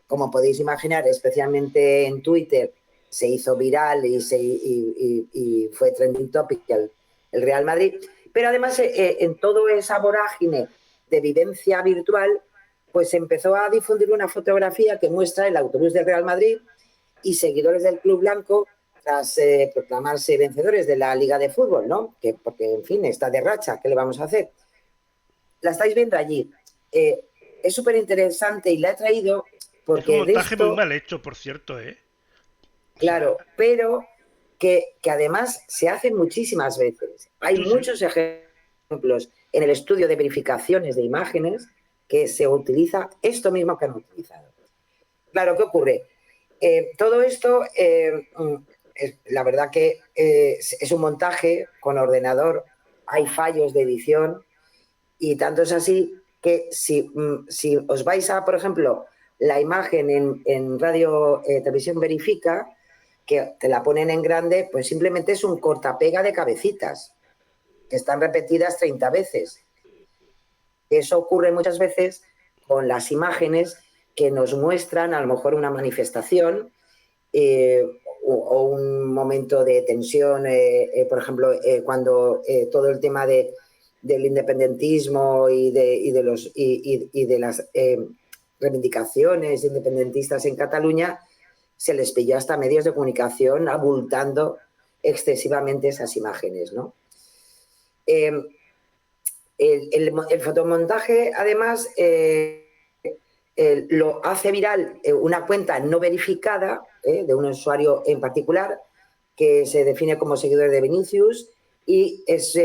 como podéis imaginar, especialmente en Twitter, se hizo viral y fue trending topic el Real Madrid, pero además en toda esa vorágine de vivencia virtual, pues se empezó a difundir una fotografía que muestra el autobús del Real Madrid y seguidores del Club Blanco tras proclamarse vencedores de la Liga de Fútbol, ¿no? Porque, en fin, está de racha, ¿qué le vamos a hacer? La estáis viendo allí. Es súper interesante y la he traído porque... Es un montaje muy mal hecho, por cierto, ¿eh? Claro, pero que además se hace muchísimas veces. Hay muchos ejemplos en el estudio de verificaciones de imágenes que se utiliza esto mismo que han utilizado. Claro, ¿qué ocurre? Todo esto, la verdad que es un montaje con ordenador, hay fallos de edición y tanto es así que si os vais a, por ejemplo, la imagen en Radio Televisión Verifica, que te la ponen en grande, pues simplemente es un cortapega de cabecitas, que están repetidas 30 veces. Eso ocurre muchas veces con las imágenes que nos muestran a lo mejor una manifestación o un momento de tensión, por ejemplo, cuando todo el tema del independentismo y de las reivindicaciones independentistas en Cataluña se les pilló hasta medios de comunicación abultando excesivamente esas imágenes, ¿no? El fotomontaje, además, lo hace viral una cuenta no verificada de un usuario en particular que se define como seguidor de Vinicius, y es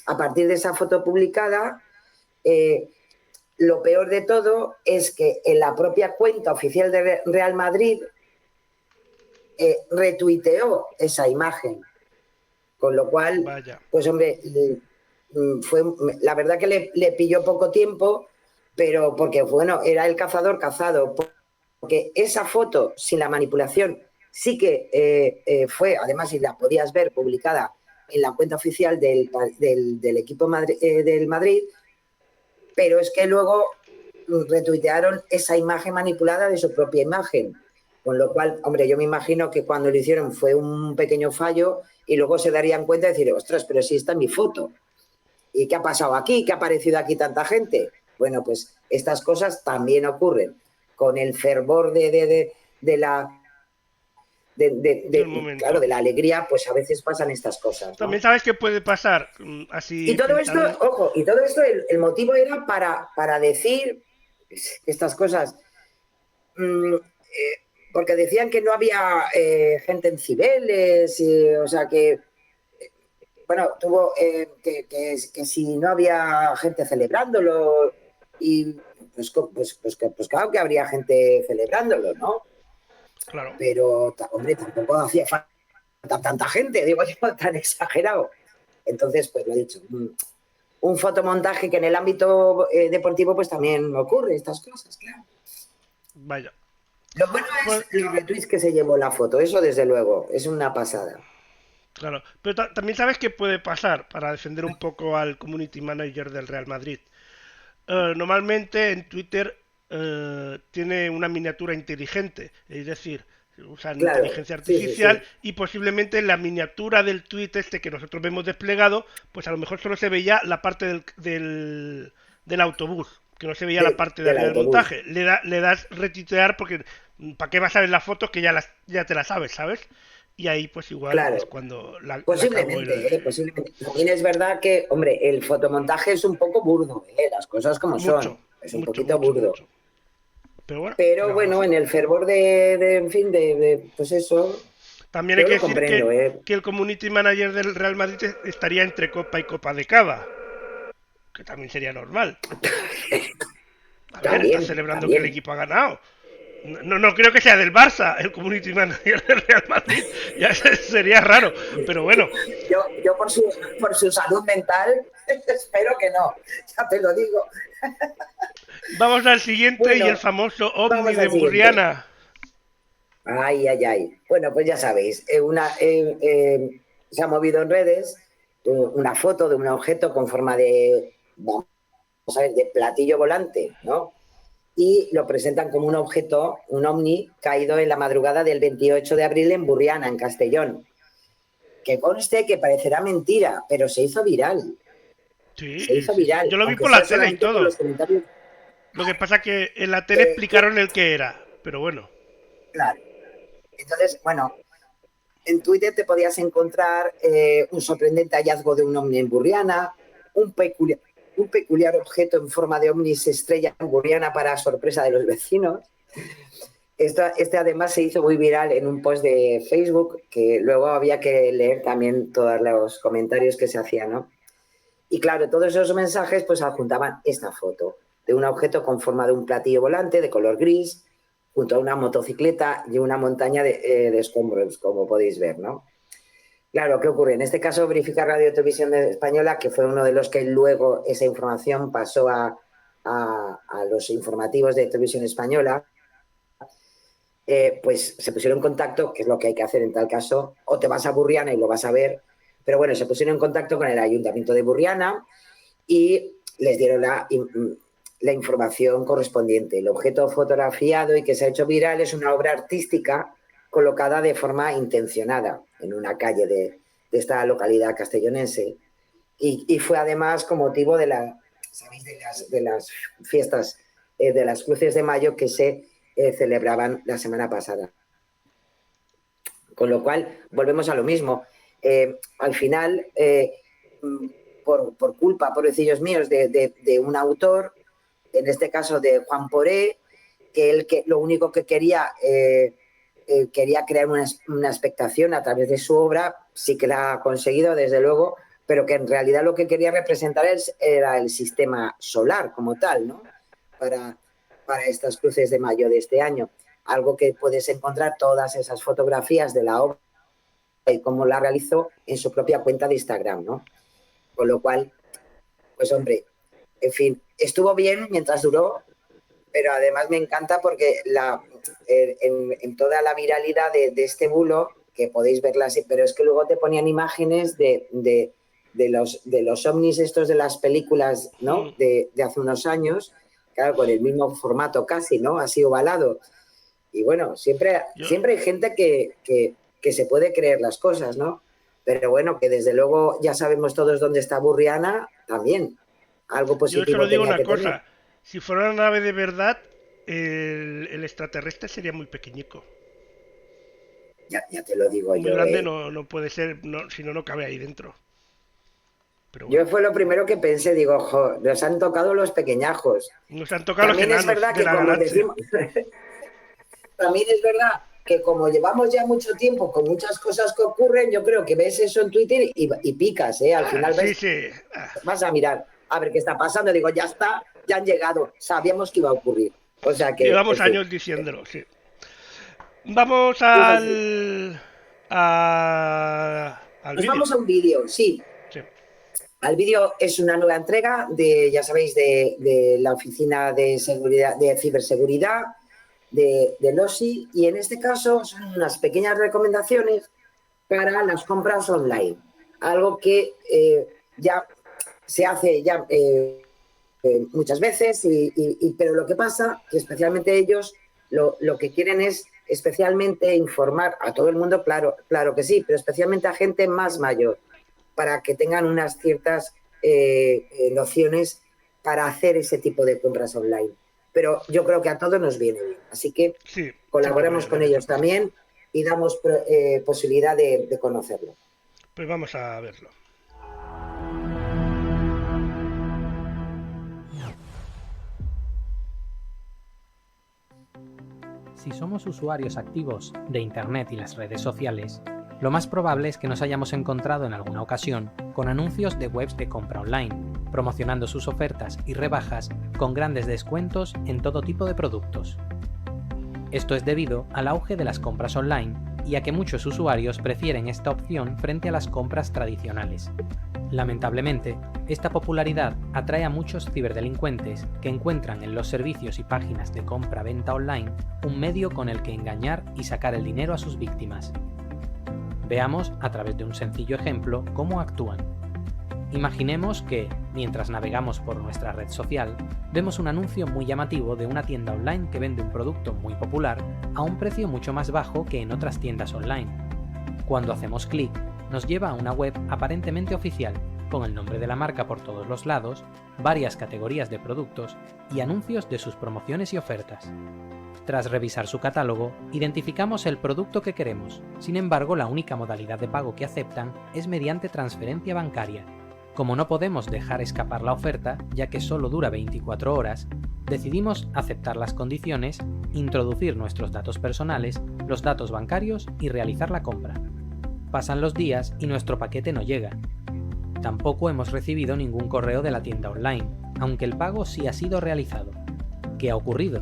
a partir de esa foto publicada, lo peor de todo es que en la propia cuenta oficial de Real Madrid retuiteó esa imagen, con lo cual, Vaya. pues hombre, fue, la verdad que le pilló poco tiempo, pero porque, bueno, era el cazador cazado, porque esa foto, sin la manipulación, sí que fue, además, si la podías ver publicada en la cuenta oficial del equipo del Madrid, pero es que luego retuitearon esa imagen manipulada de su propia imagen, con lo cual, hombre, yo me imagino que cuando lo hicieron fue un pequeño fallo y luego se darían cuenta de decir, ostras, pero si está mi foto, ¿y qué ha pasado aquí? ¿Qué ha aparecido aquí tanta gente? Bueno, pues estas cosas también ocurren con el fervor de la claro, de la alegría, pues a veces pasan estas cosas, ¿no? También sabes qué puede pasar, así. Y todo pensando... esto, ojo, y todo esto, el motivo era para decir estas cosas, porque decían que no había gente en Cibeles, o sea que, bueno, tuvo que si no había gente celebrándolo, y pues claro que habría gente celebrándolo, ¿no? Claro. Pero, hombre, tampoco hacía falta tanta gente, digo yo, tan exagerado. Entonces, pues lo he dicho, un fotomontaje que en el ámbito deportivo pues también ocurre estas cosas, claro. Vaya. Lo bueno es los retweets que se llevó la foto, eso desde luego, es una pasada. Claro, pero también sabes qué puede pasar para defender un poco al community manager del Real Madrid. Normalmente en Twitter tiene una miniatura inteligente, es decir, usan inteligencia artificial, sí. Y posiblemente en la miniatura del tweet este que nosotros vemos desplegado, pues a lo mejor solo se veía la parte del autobús, que no se veía la parte del montaje. Le das retuitear porque ¿para qué vas a ver las fotos que ya te las sabes, ¿sabes? Y ahí pues igual es cuando posiblemente. También es verdad que, hombre, el fotomontaje es un poco burdo, las cosas como son. Es un poquito burdo. Mucho. Pero bueno, en el fervor en fin, pues eso. También hay que decir que el community manager del Real Madrid estaría entre Copa y Copa de Cava, que también sería normal. A ver, está celebrando que el equipo ha ganado. No creo que sea del Barça el community manager del Real Madrid, ya sería raro, pero bueno. Yo por su salud mental espero que no, ya te lo digo. Vamos al siguiente, y el famoso ovni de Burriana. Ay. Bueno, pues ya sabéis, se ha movido en redes una foto de un objeto con forma de platillo volante, ¿no? Y lo presentan como un objeto, un ovni, caído en la madrugada del 28 de abril en Burriana, en Castellón. Que conste que parecerá mentira, pero se hizo viral. Sí, se hizo viral. Yo lo vi por la tele y todo. Lo que pasa que en la tele explicaron el que era, pero bueno. Claro. Entonces, bueno, en Twitter te podías encontrar un sorprendente hallazgo de un ovni en Burriana, un peculiar objeto en forma de ovni se estrella en Burriana para sorpresa de los vecinos. Este además se hizo muy viral en un post de Facebook, que luego había que leer también todos los comentarios que se hacían, ¿no? Y claro, todos esos mensajes pues adjuntaban esta foto de un objeto con forma de un platillo volante de color gris, junto a una motocicleta y una montaña de escombros, como podéis ver, ¿no? Claro, ¿qué ocurre? En este caso, Verifica Radio Televisión Española, que fue uno de los que luego esa información pasó a los informativos de Televisión Española, pues se pusieron en contacto, que es lo que hay que hacer en tal caso, o te vas a Burriana y lo vas a ver, pero bueno, se pusieron en contacto con el Ayuntamiento de Burriana y les dieron la información correspondiente. El objeto fotografiado y que se ha hecho viral es una obra artística colocada de forma intencionada en una calle de esta localidad castellonense y fue además con motivo de las fiestas de las Cruces de Mayo que se celebraban la semana pasada. Con lo cual, volvemos a lo mismo. Al final, por culpa, pobrecillos míos, de un autor, en este caso de Juan Poré, que él lo único que quería crear una expectación a través de su obra, sí que la ha conseguido, desde luego, pero que en realidad lo que quería representar era el sistema solar como tal, ¿no? Para estas cruces de mayo de este año. Algo que puedes encontrar todas esas fotografías de la obra y cómo la realizó en su propia cuenta de Instagram, ¿no? Con lo cual, pues hombre, en fin, estuvo bien mientras duró, pero además me encanta porque en toda la viralidad de este bulo, que podéis verla así, pero es que luego te ponían imágenes de los ovnis estos de las películas, ¿no? De hace unos años, claro, con el mismo formato casi, ¿no? Así ovalado. Y bueno, siempre hay gente que se puede creer las cosas, ¿no? Pero bueno, que desde luego ya sabemos todos dónde está Burriana, también. Algo positivo. Yo solo digo tenía una que cosa, tener. si fuera una nave de verdad, el extraterrestre sería muy pequeñico. Ya te lo digo Muy yo. grande no puede ser, si no, no cabe ahí dentro. Pero Yo bueno, fue lo primero que pensé, digo, jo, nos han tocado los pequeñajos. nos han tocado los También es enanos verdad de que la como galaxia. decimos, también es verdad que como llevamos ya mucho tiempo con muchas cosas que ocurren, yo creo que ves eso en Twitter y picas, ¿eh? Al final Sí, ves, sí. vas a mirar a ver qué está pasando. Digo, ya está, ya han llegado, sabíamos que iba a ocurrir. O sea que, Llevamos en fin, años diciéndolo, sí. Vamos es así. al Nos vídeo. vamos a un vídeo, sí. Sí. Al vídeo es una nueva entrega ya sabéis, de la Oficina de Seguridad, de Ciberseguridad del OSI, y en este caso son unas pequeñas recomendaciones para las compras online. Algo que ya se hace muchas veces, pero lo que pasa que especialmente ellos lo que quieren es especialmente informar a todo el mundo, claro que sí, pero especialmente a gente más mayor, para que tengan unas ciertas nociones para hacer ese tipo de compras online. Pero yo creo que a todos nos viene bien. Así que Sí, colaboramos siempre con viene bien ellos estas cosas. también y damos posibilidad de conocerlo. Pues vamos a verlo. Si somos usuarios activos de Internet y las redes sociales, lo más probable es que nos hayamos encontrado en alguna ocasión con anuncios de webs de compra online, promocionando sus ofertas y rebajas con grandes descuentos en todo tipo de productos. Esto es debido al auge de las compras online y a que muchos usuarios prefieren esta opción frente a las compras tradicionales. Lamentablemente, esta popularidad atrae a muchos ciberdelincuentes que encuentran en los servicios y páginas de compra-venta online un medio con el que engañar y sacar el dinero a sus víctimas. Veamos a través de un sencillo ejemplo cómo actúan. Imaginemos que, mientras navegamos por nuestra red social, vemos un anuncio muy llamativo de una tienda online que vende un producto muy popular a un precio mucho más bajo que en otras tiendas online. Cuando hacemos clic, nos lleva a una web aparentemente oficial, con el nombre de la marca por todos los lados, varias categorías de productos y anuncios de sus promociones y ofertas. Tras revisar su catálogo, identificamos el producto que queremos. Sin embargo, la única modalidad de pago que aceptan es mediante transferencia bancaria. Como no podemos dejar escapar la oferta, ya que solo dura 24 horas, decidimos aceptar las condiciones, introducir nuestros datos personales, los datos bancarios y realizar la compra. Pasan los días y nuestro paquete no llega. Tampoco hemos recibido ningún correo de la tienda online, aunque el pago sí ha sido realizado. ¿Qué ha ocurrido?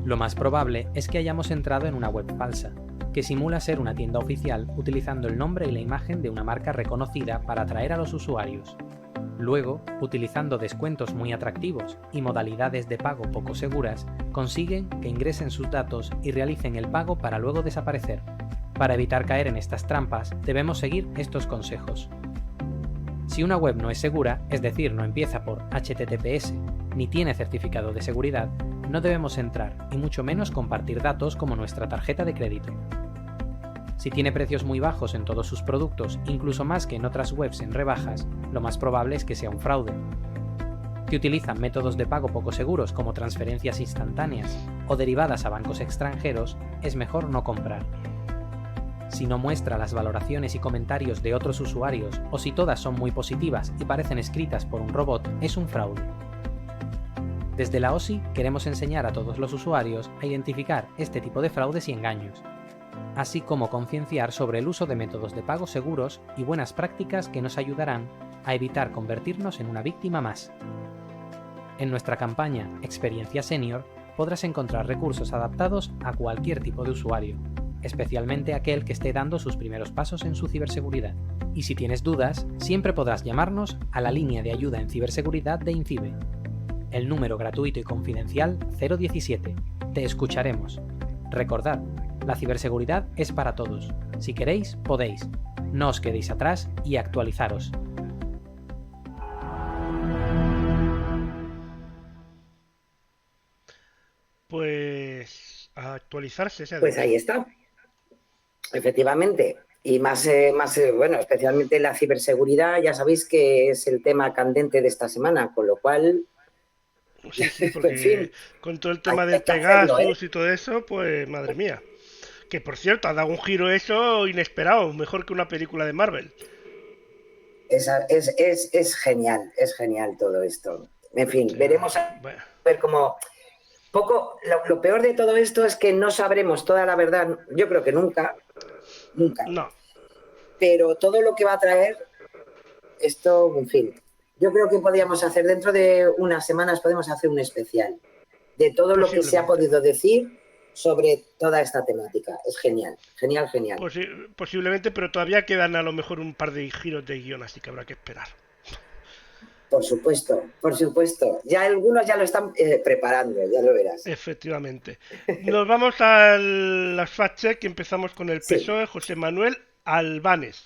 Lo más probable es que hayamos entrado en una web falsa, que simula ser una tienda oficial utilizando el nombre y la imagen de una marca reconocida para atraer a los usuarios. Luego, utilizando descuentos muy atractivos y modalidades de pago poco seguras, consiguen que ingresen sus datos y realicen el pago para luego desaparecer. Para evitar caer en estas trampas, debemos seguir estos consejos. Si una web no es segura, es decir, no empieza por HTTPS, ni tiene certificado de seguridad, no debemos entrar y mucho menos compartir datos como nuestra tarjeta de crédito. Si tiene precios muy bajos en todos sus productos, incluso más que en otras webs en rebajas, lo más probable es que sea un fraude. Si utilizan métodos de pago poco seguros como transferencias instantáneas o derivadas a bancos extranjeros, es mejor no comprar. Si no muestra las valoraciones y comentarios de otros usuarios o si todas son muy positivas y parecen escritas por un robot, es un fraude. Desde la OSI queremos enseñar a todos los usuarios a identificar este tipo de fraudes y engaños, así como concienciar sobre el uso de métodos de pago seguros y buenas prácticas que nos ayudarán a evitar convertirnos en una víctima más. En nuestra campaña Experiencia Senior podrás encontrar recursos adaptados a cualquier tipo de usuario, especialmente aquel que esté dando sus primeros pasos en su ciberseguridad. Y si tienes dudas, siempre podrás llamarnos a la línea de ayuda en ciberseguridad de INCIBE. El número gratuito y confidencial 017. Te escucharemos. Recordad, la ciberseguridad es para todos. Si queréis, podéis. No os quedéis atrás y actualizaros. Pues a actualizarse ese Pues ahí está. Efectivamente. Y bueno, especialmente la ciberseguridad, ya sabéis que es el tema candente de esta semana, con lo cual, Sí, porque en fin, con todo el tema hay del que hacerlo, Pegasus y todo eso, pues madre mía. Que por cierto, ha dado un giro eso inesperado, mejor que una película de Marvel. Es genial todo esto. En fin, veremos a Bueno, ver cómo... Lo peor de todo esto es que no sabremos toda la verdad, yo creo que nunca, no, pero todo lo que va a traer esto, en fin, yo creo que podríamos hacer, dentro de unas semanas podemos hacer un especial de todo lo que se ha posiblemente. podido decir sobre toda esta temática. Es genial. Posiblemente, pero todavía quedan a lo mejor un par de giros de guión, así que habrá que esperar. Por supuesto. Ya algunos ya lo están preparando, ya lo verás. Efectivamente. Nos vamos a las fact-check y empezamos con el Sí. PSOE, José Manuel Albánez.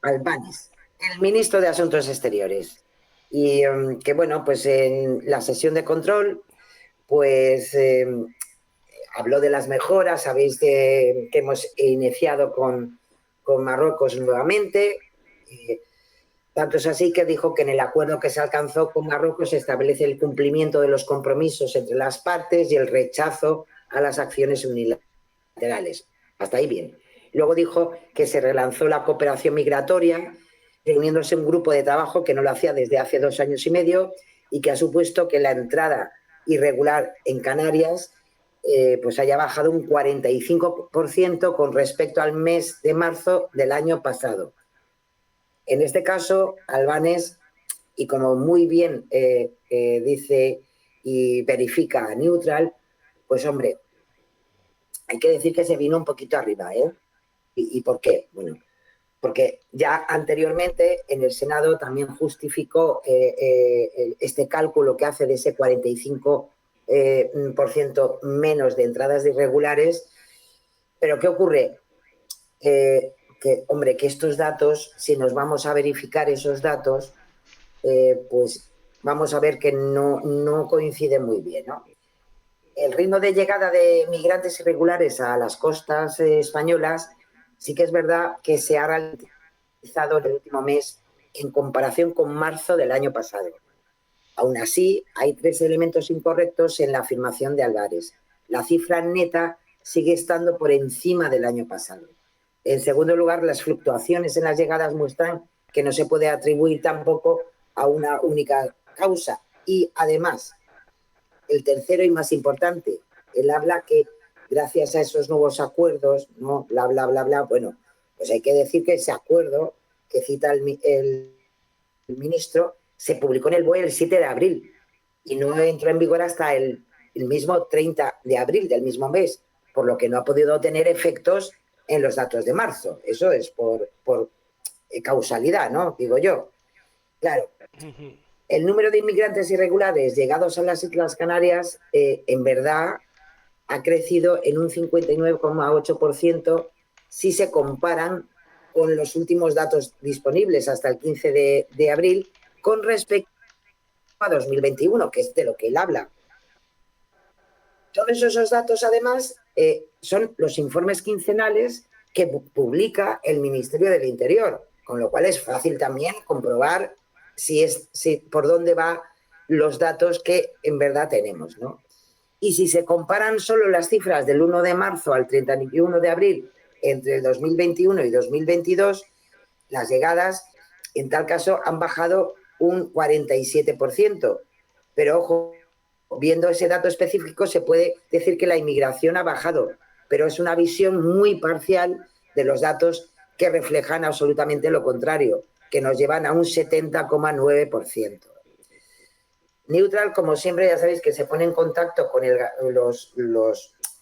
Albánez, el ministro de Asuntos Exteriores. Y que bueno, pues en la sesión de control, pues habló de las mejoras, sabéis que hemos iniciado con Marruecos nuevamente. Tanto es así que dijo que en el acuerdo que se alcanzó con Marruecos se establece el cumplimiento de los compromisos entre las partes y el rechazo a las acciones unilaterales. Hasta ahí bien. Luego dijo que se relanzó la cooperación migratoria, reuniéndose un grupo de trabajo que no lo hacía desde hace 2 años y medio y que ha supuesto que la entrada irregular en Canarias pues haya bajado un 45% con respecto al mes de marzo del año pasado. En este caso, Albánez, y como muy bien dice y verifica Neutral, pues hombre, hay que decir que se vino un poquito arriba, ¿eh? ¿Y por qué? Bueno, porque ya anteriormente en el Senado también justificó este cálculo que hace de ese 45% menos de entradas irregulares. Pero ¿qué ocurre? Hombre, que estos datos, si nos vamos a verificar esos datos, pues vamos a ver que no coinciden muy bien, ¿no? El ritmo de llegada de migrantes irregulares a las costas españolas sí que es verdad que se ha ralentizado en el último mes en comparación con marzo del año pasado. Aún así, hay 3 elementos incorrectos en la afirmación de Álvarez. La cifra neta sigue estando por encima del año pasado. En segundo lugar, las fluctuaciones en las llegadas muestran que no se puede atribuir tampoco a una única causa. Y además, el tercero y más importante, él habla que gracias a esos nuevos acuerdos, ¿no? Bla, bla, bla, bla, bueno, pues hay que decir que ese acuerdo que cita el ministro se publicó en el BOE el 7 de abril y no entró en vigor hasta el mismo 30 de abril del mismo mes, por lo que no ha podido tener efectos en los datos de marzo. Eso es por causalidad, ¿no? Digo yo. Claro. El número de inmigrantes irregulares llegados a las Islas Canarias, en verdad, ha crecido en un 59,8% si se comparan con los últimos datos disponibles hasta el 15 de abril con respecto a 2021, que es de lo que él habla. Todos esos datos, además, son los informes quincenales que publica el Ministerio del Interior, con lo cual es fácil también comprobar por dónde van los datos que en verdad tenemos, ¿no? Y si se comparan solo las cifras del 1 de marzo al 31 de abril entre el 2021 y 2022 las llegadas, en tal caso, han bajado un 47%. Pero, ojo, viendo ese dato específico se puede decir que la inmigración ha bajado, pero es una visión muy parcial de los datos que reflejan absolutamente lo contrario, que nos llevan a un 70,9%. Neutral, como siempre, ya sabéis que se pone en contacto con los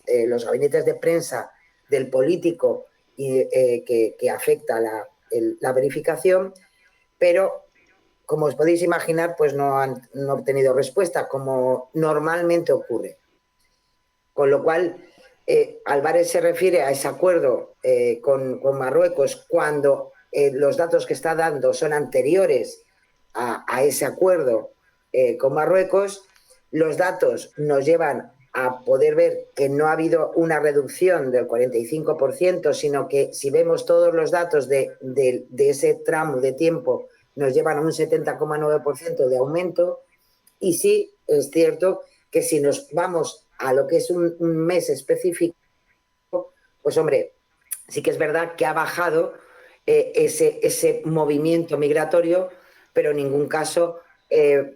gabinetes de prensa del político que afecta la verificación, pero como os podéis imaginar, pues no han obtenido respuesta, como normalmente ocurre. Con lo cual, Álvarez se refiere a ese acuerdo con Marruecos cuando los datos que está dando son anteriores a ese acuerdo con Marruecos. Los datos nos llevan a poder ver que no ha habido una reducción del 45%, sino que si vemos todos los datos de ese tramo de tiempo, nos llevan a un 70,9% de aumento. Y sí, es cierto que si nos vamos a lo que es un mes específico, pues hombre, sí que es verdad que ha bajado ese movimiento migratorio, pero en ningún caso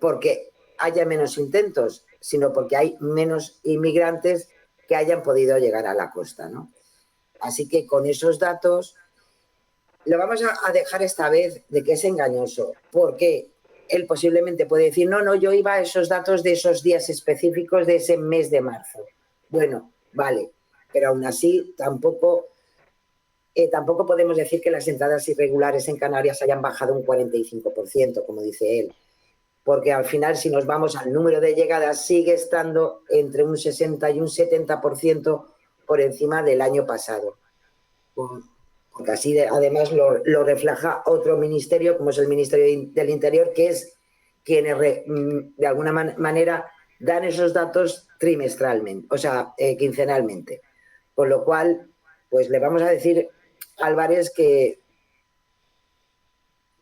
porque haya menos intentos, sino porque hay menos inmigrantes que hayan podido llegar a la costa, ¿no? Así que con esos datos lo vamos a dejar esta vez de que es engañoso, porque él posiblemente puede decir, no, yo iba a esos datos de esos días específicos de ese mes de marzo. Bueno, vale, pero aún así tampoco podemos decir que las entradas irregulares en Canarias hayan bajado un 45%, como dice él, porque al final, si nos vamos al número de llegadas, sigue estando entre un 60 y un 70% por encima del año pasado. Porque así además lo refleja otro ministerio, como es el Ministerio del Interior, que es quienes de alguna manera dan esos datos trimestralmente, o sea, quincenalmente. Con lo cual, pues le vamos a decir a Álvarez que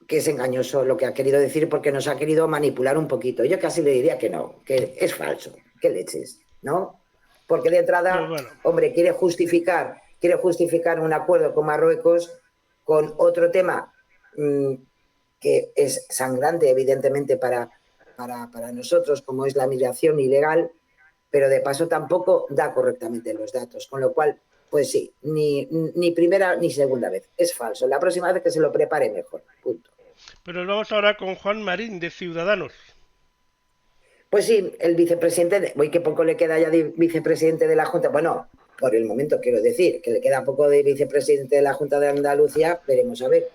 es engañoso lo que ha querido decir, porque nos ha querido manipular un poquito. Yo casi le diría que no, que es falso, que leches, ¿no? Porque de entrada, bueno. hombre, quiere justificar un acuerdo con Marruecos con otro tema que es sangrante, evidentemente, para nosotros, como es la migración ilegal, pero de paso tampoco da correctamente los datos, con lo cual, pues sí, ni primera ni segunda vez, es falso. La próxima vez que se lo prepare mejor, punto. Pero vamos ahora con Juan Marín, de Ciudadanos. Pues sí, el vicepresidente, hoy que poco le queda ya de vicepresidente de la Junta, bueno, por el momento quiero decir, que le queda poco de vicepresidente de la Junta de Andalucía, veremos a ver.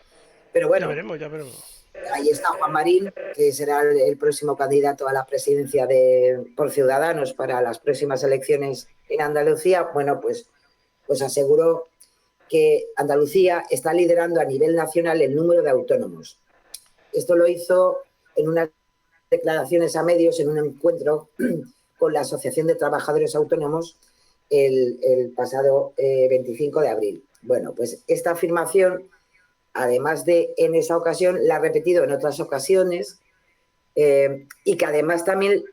Pero bueno, Ya veremos. Ahí está Juan Marín, que será el próximo candidato a la presidencia por Ciudadanos para las próximas elecciones en Andalucía. Bueno, pues aseguró que Andalucía está liderando a nivel nacional el número de autónomos. Esto lo hizo en unas declaraciones a medios en un encuentro con la Asociación de Trabajadores Autónomos el pasado 25 de abril. Bueno, pues esta afirmación, además de en esa ocasión, la ha repetido en otras ocasiones y que además también,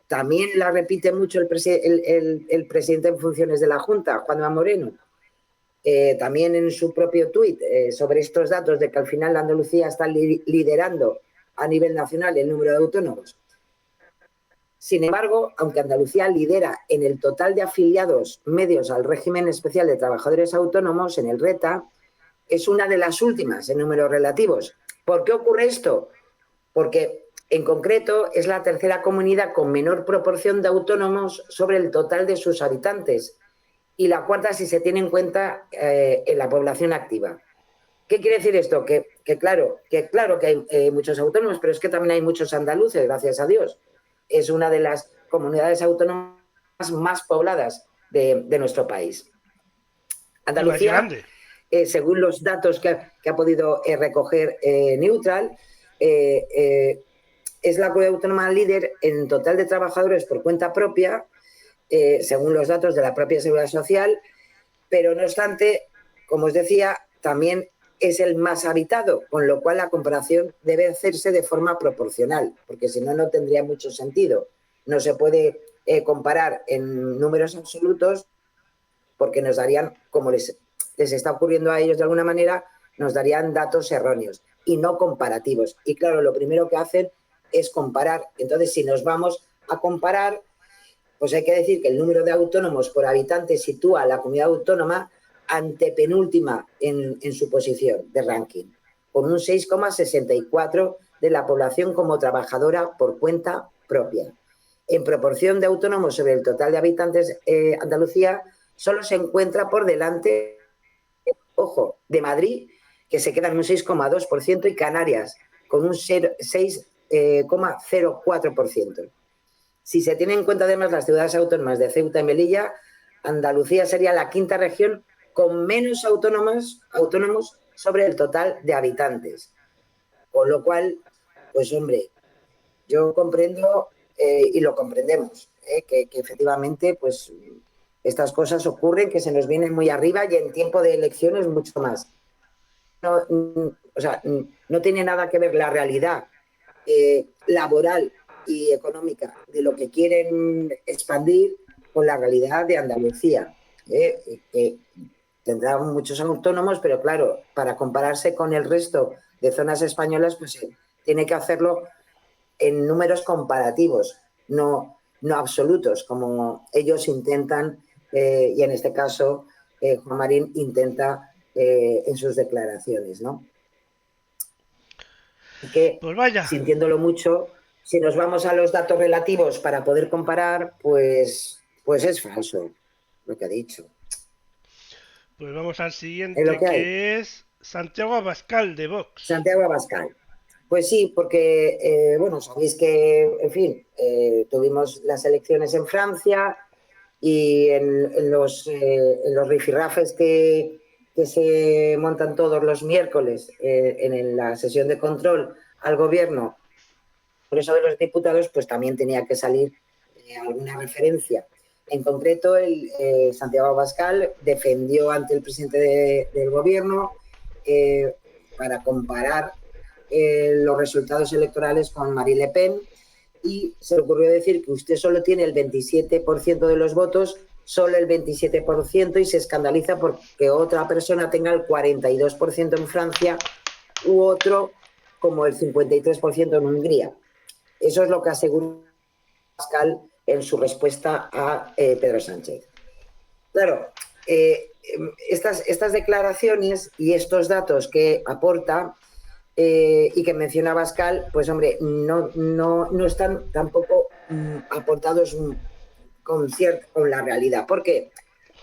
también la repite mucho el presidente en funciones de la Junta, Juanma Moreno, también en su propio tuit sobre estos datos de que al final Andalucía está liderando a nivel nacional el número de autónomos. Sin embargo, aunque Andalucía lidera en el total de afiliados medios al régimen especial de trabajadores autónomos, en el RETA, es una de las últimas en números relativos. ¿Por qué ocurre esto? Porque, en concreto, es la tercera comunidad con menor proporción de autónomos sobre el total de sus habitantes y la cuarta si se tiene en cuenta en la población activa. ¿Qué quiere decir esto? Que claro que hay muchos autónomos, pero es que también hay muchos andaluces, gracias a Dios. Es una de las comunidades autónomas más pobladas de nuestro país. Andalucía, según los datos que ha podido recoger Neutral, es la comunidad autónoma líder en total de trabajadores por cuenta propia, según los datos de la propia Seguridad Social, pero no obstante, como os decía, también es el más habitado, con lo cual la comparación debe hacerse de forma proporcional, porque si no, no tendría mucho sentido. No se puede comparar en números absolutos porque nos darían, como les les está ocurriendo a ellos de alguna manera, nos darían datos erróneos y no comparativos. Y claro, lo primero que hacen es comparar. Entonces, si nos vamos a comparar, pues hay que decir que el número de autónomos por habitante sitúa a la comunidad autónoma antepenúltima en su posición de ranking, con un 6,64 de la población como trabajadora por cuenta propia. En proporción de autónomos sobre el total de habitantes, Andalucía solo se encuentra por delante, ojo, de Madrid, que se queda en un 6,2%, y Canarias, con un 6,04%. Si se tienen en cuenta además las ciudades autónomas de Ceuta y Melilla, Andalucía sería la quinta región con menos autónomos sobre el total de habitantes. Con lo cual, pues hombre, yo comprendo y lo comprendemos, que efectivamente pues estas cosas ocurren, que se nos vienen muy arriba y en tiempo de elecciones mucho más. No, o sea, no tiene nada que ver la realidad laboral y económica de lo que quieren expandir con la realidad de Andalucía. Tendrá muchos autónomos, pero claro, para compararse con el resto de zonas españolas, pues tiene que hacerlo en números comparativos, no absolutos, como ellos intentan, y en este caso Juan Marín intenta en sus declaraciones, ¿no? Así que, Pues vaya. sintiéndolo mucho, si nos vamos a los datos relativos para poder comparar, pues es falso lo que ha dicho. Pues vamos al siguiente, Es lo que hay. que es Santiago Abascal, de Vox. Santiago Abascal. Pues sí, porque, bueno, sabéis que, en fin, tuvimos las elecciones en Francia y en los rifirrafes que se montan todos los miércoles en la sesión de control al gobierno, por eso de los diputados, pues también tenía que salir alguna referencia. En concreto, Santiago Abascal defendió ante el presidente del gobierno para comparar los resultados electorales con Marine Le Pen, y se le ocurrió decir que usted solo tiene el 27% de los votos, solo el 27%, y se escandaliza porque otra persona tenga el 42% en Francia u otro como el 53% en Hungría. Eso es lo que aseguró Abascal en su respuesta a Pedro Sánchez. Claro, estas declaraciones y estos datos que aporta y que menciona Abascal, pues hombre, no están tampoco aportados con la realidad. ¿Por qué?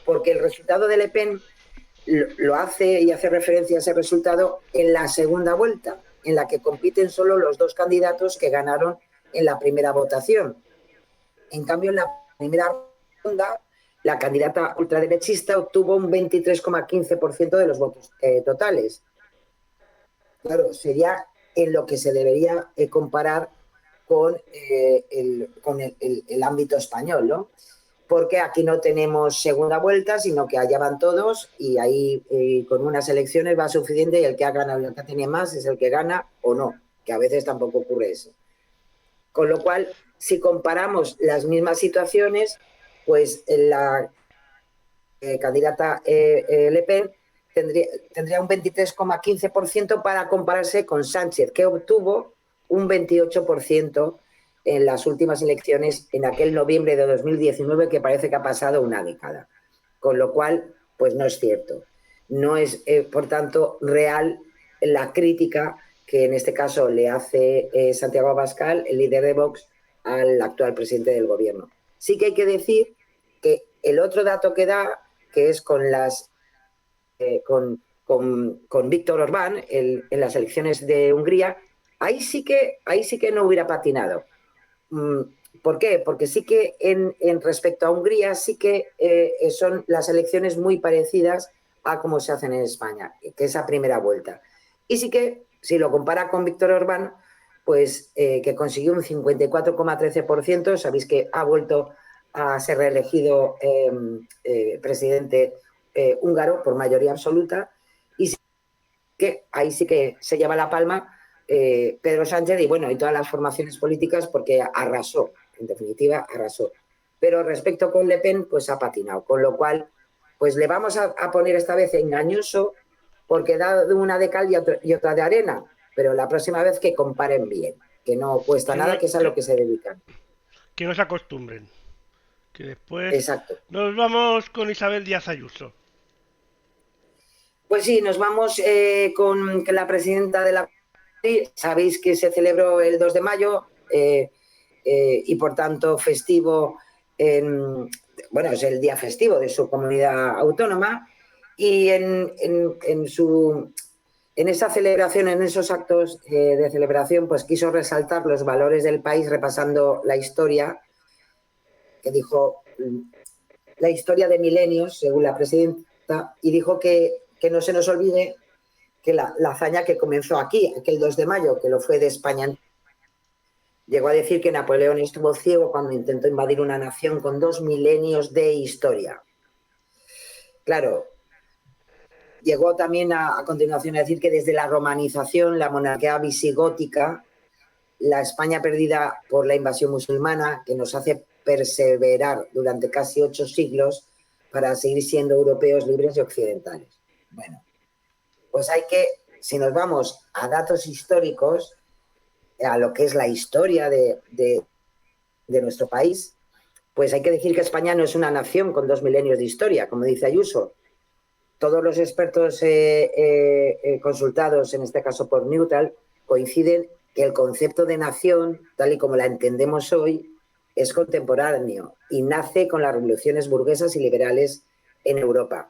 Porque el resultado de Le Pen lo hace y hace referencia a ese resultado en la segunda vuelta, en la que compiten solo los dos candidatos que ganaron en la primera votación. En cambio, en la primera ronda, la candidata ultraderechista obtuvo un 23,15% de los votos totales. Claro, sería en lo que se debería comparar con el ámbito español, ¿no? Porque aquí no tenemos segunda vuelta, sino que allá van todos y ahí con unas elecciones va suficiente y el que ha ganado y el que tiene más es el que gana o no, que a veces tampoco ocurre eso. Con lo cual, si comparamos las mismas situaciones, pues la candidata Le Pen tendría un 23,15% para compararse con Sánchez, que obtuvo un 28% en las últimas elecciones en aquel noviembre de 2019, que parece que ha pasado una década. Con lo cual, pues no es cierto. No es, por tanto, real la crítica que en este caso le hace Santiago Abascal, el líder de Vox, al actual presidente del gobierno. Sí que hay que decir que el otro dato que da, que es con Víctor Orbán en las elecciones de Hungría, ahí sí que no hubiera patinado. ¿Por qué? Porque sí que en respecto a Hungría sí que son las elecciones muy parecidas a cómo se hacen en España, que es a primera vuelta. Y sí que, si lo compara con Víctor Orbán, pues que consiguió un 54,13%, sabéis que ha vuelto a ser reelegido presidente húngaro por mayoría absoluta, y sí que ahí sí que se lleva la palma Pedro Sánchez y bueno, y todas las formaciones políticas, porque arrasó, en definitiva arrasó. Pero respecto con Le Pen, pues ha patinado, con lo cual pues le vamos a poner esta vez engañoso porque da una de cal y otra de arena, pero la próxima vez que comparen bien, que no cuesta nada, que es a lo que se dedican. Que no se acostumbren. Que después Exacto. nos vamos con Isabel Díaz Ayuso. Pues sí, nos vamos con la presidenta de la... Sabéis que se celebró el 2 de mayo y por tanto festivo, bueno, es el día festivo de su comunidad autónoma y en esa celebración, en esos actos de celebración, pues quiso resaltar los valores del país repasando la historia, que dijo la historia de milenios, según la presidenta, y dijo que no se nos olvide que la hazaña que comenzó aquí, aquel 2 de mayo, que lo fue de España. Llegó a decir que Napoleón estuvo ciego cuando intentó invadir una nación con 2 milenios de historia. Claro, llegó también a continuación a decir que desde la romanización, la monarquía visigótica, la España perdida por la invasión musulmana, que nos hace perseverar durante casi 8 siglos para seguir siendo europeos libres y occidentales. Bueno, pues hay que, si nos vamos a datos históricos, a lo que es la historia de nuestro país, pues hay que decir que España no es una nación con 2 milenios de historia, como dice Ayuso. Todos los expertos consultados, en este caso por Neutral, coinciden que el concepto de nación, tal y como la entendemos hoy, es contemporáneo y nace con las revoluciones burguesas y liberales en Europa.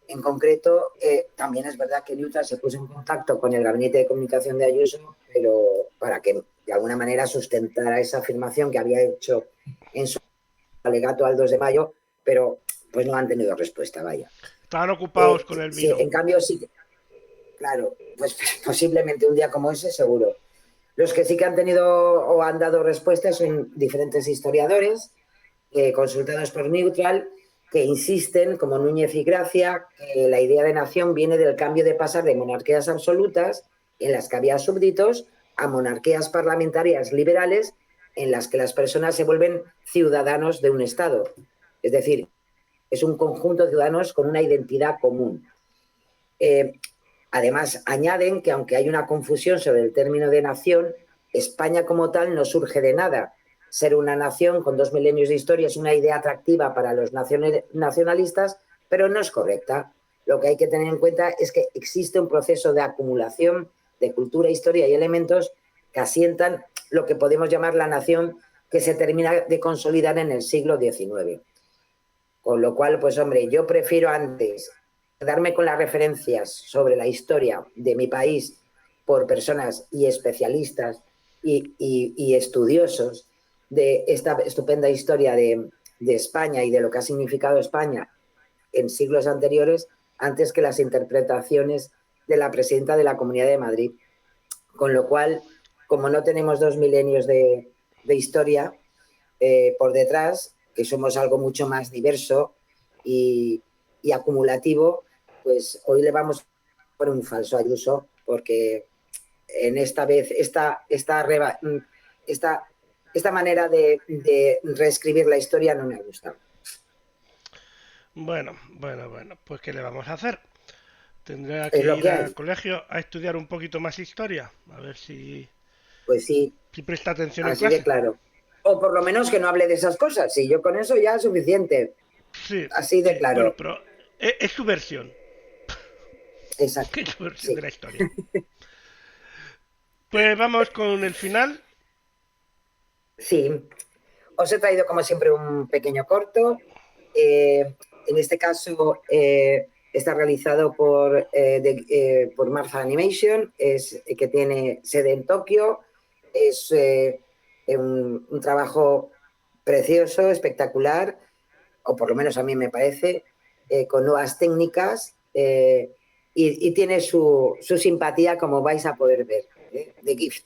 En concreto, también es verdad que Neutral se puso en contacto con el gabinete de comunicación de Ayuso, pero para que de alguna manera sustentara esa afirmación que había hecho en su alegato al 2 de mayo, pero pues no han tenido respuesta, vaya. Estaban ocupados con el vino. Sí, en cambio, sí, claro, pues posiblemente un día como ese, seguro. Los que sí que han tenido o han dado respuestas son diferentes historiadores consultados por Neutral, que insisten, como Núñez y Gracia, que la idea de nación viene del cambio de pasar de monarquías absolutas, en las que había súbditos, a monarquías parlamentarias liberales, en las que las personas se vuelven ciudadanos de un Estado. Es decir, es un conjunto de ciudadanos con una identidad común. Además, añaden que aunque hay una confusión sobre el término de nación, España como tal no surge de nada. Ser una nación con 2 milenios de historia es una idea atractiva para los nacionalistas, pero no es correcta. Lo que hay que tener en cuenta es que existe un proceso de acumulación de cultura, historia y elementos que asientan lo que podemos llamar la nación, que se termina de consolidar en el siglo XIX. Con lo cual, pues hombre, yo prefiero antes darme con las referencias sobre la historia de mi país por personas y especialistas y estudiosos de esta estupenda historia de España y de lo que ha significado España en siglos anteriores, antes que las interpretaciones de la presidenta de la Comunidad de Madrid. Con lo cual, como no tenemos 2 milenios de historia por detrás, que somos algo mucho más diverso y acumulativo, pues hoy le vamos a poner un falso Ayuso, porque en esta vez esta manera de reescribir la historia no me ha gustado. Bueno, pues ¿qué le vamos a hacer? Tendrá que ir al colegio a estudiar un poquito más historia, a ver si... Pues sí. Si presta atención en así clase. de claro. O por lo menos que no hable de esas cosas, y yo con eso ya es suficiente. Sí, así de claro. Bueno, pero es su versión. Exacto. Es su versión de la historia. Pues vamos con el final. Sí. Os he traído, como siempre, un pequeño corto. En este caso está realizado por Martha Animation, que tiene sede en Tokio. Es un trabajo precioso, espectacular, o por lo menos a mí me parece, con nuevas técnicas y tiene su simpatía, como vais a poder ver. The Gift.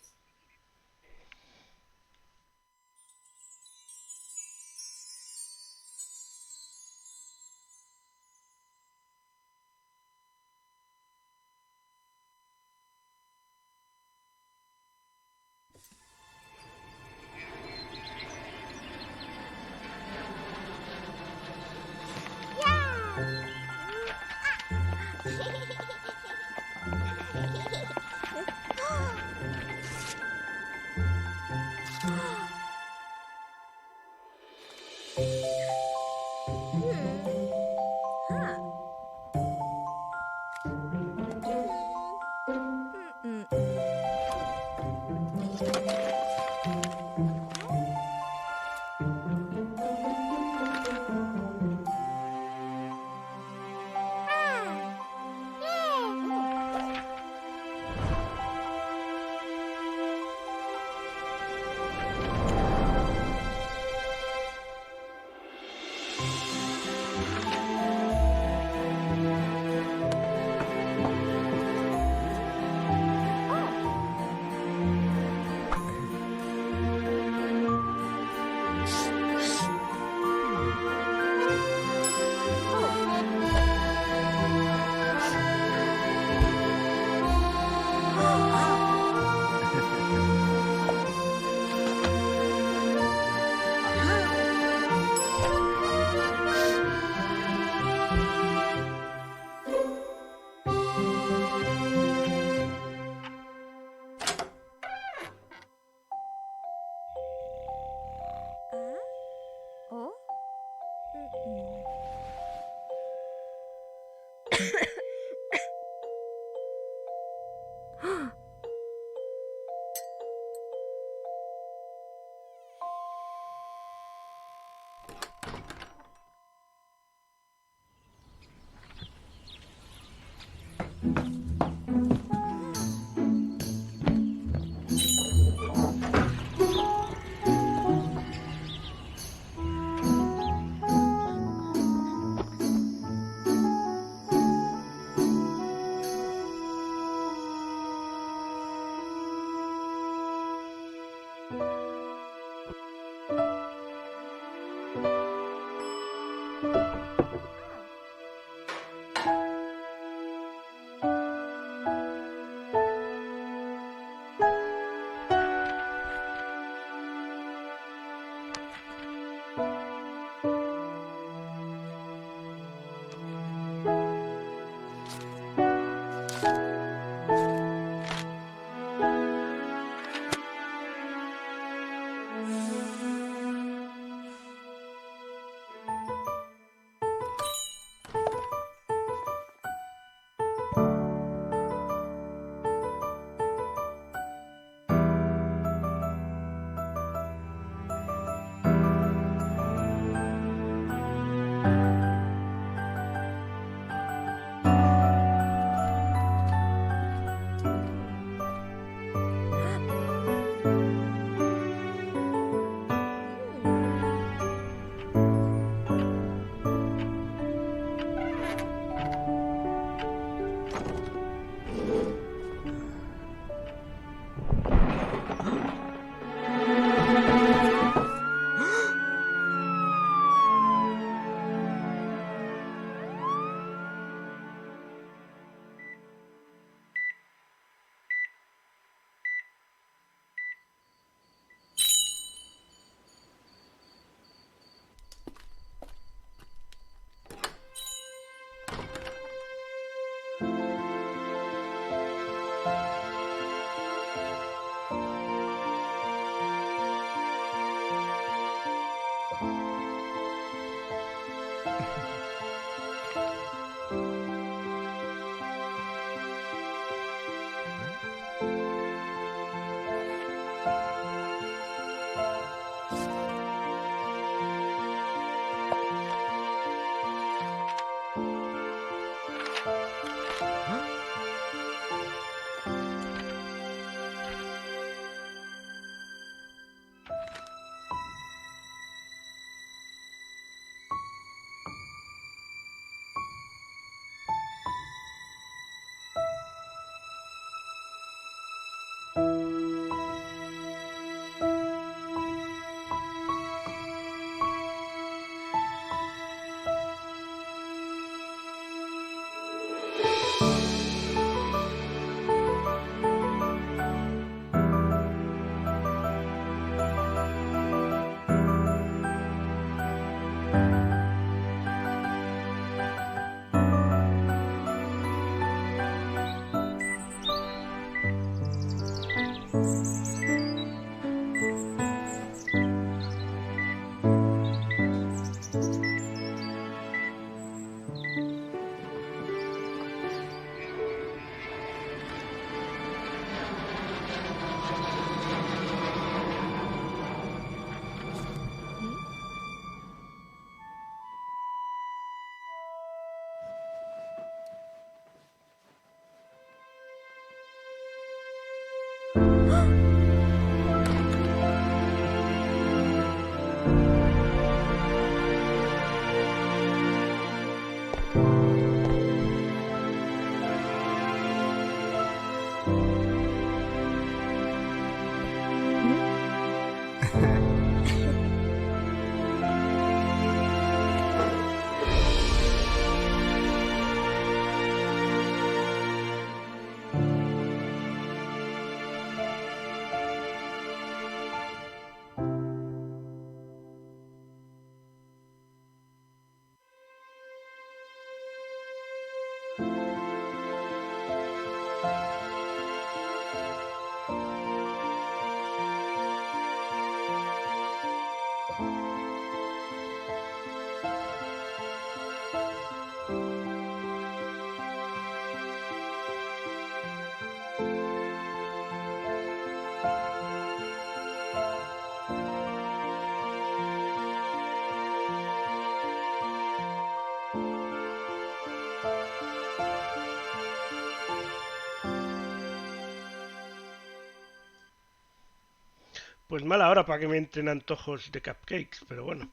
Pues mala hora para que me entren antojos de cupcakes, pero bueno.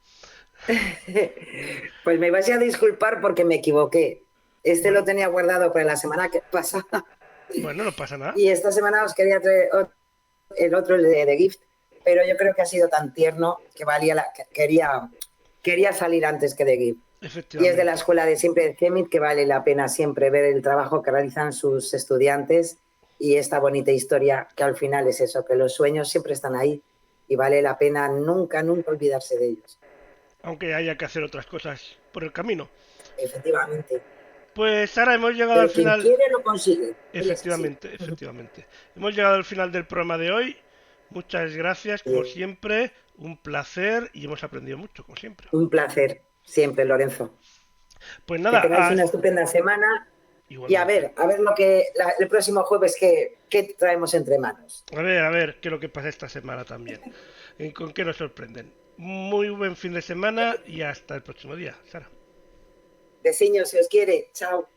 Pues me vais a disculpar porque me equivoqué. Bueno. Lo tenía guardado para la semana que pasada Bueno, no pasa nada. y esta semana os quería traer el otro, el de Gift, pero yo creo que ha sido tan tierno que quería salir antes que de Gift. Y es de Efectivamente. la escuela de siempre de CEMIT, que vale la pena siempre ver el trabajo que realizan sus estudiantes y esta bonita historia que al final es eso, que los sueños siempre están ahí y vale la pena nunca, nunca olvidarse de ellos. Aunque haya que hacer otras cosas por el camino. Efectivamente. Pues Sara, hemos llegado al Pero quien final. quiere lo consigue. Y es así. Efectivamente, efectivamente. Hemos llegado al final del programa de hoy. Muchas gracias, como Bien. siempre. Un placer y hemos aprendido mucho, como siempre. Un placer siempre, Lorenzo. Pues Que nada, tengáis una estupenda semana y igualmente. a ver lo que el próximo jueves qué traemos entre manos. A ver qué es lo que pasa esta semana también. ¿Con qué nos sorprenden? Muy buen fin de semana y hasta el próximo día, Sara. Besiños, si os quiere. Chao.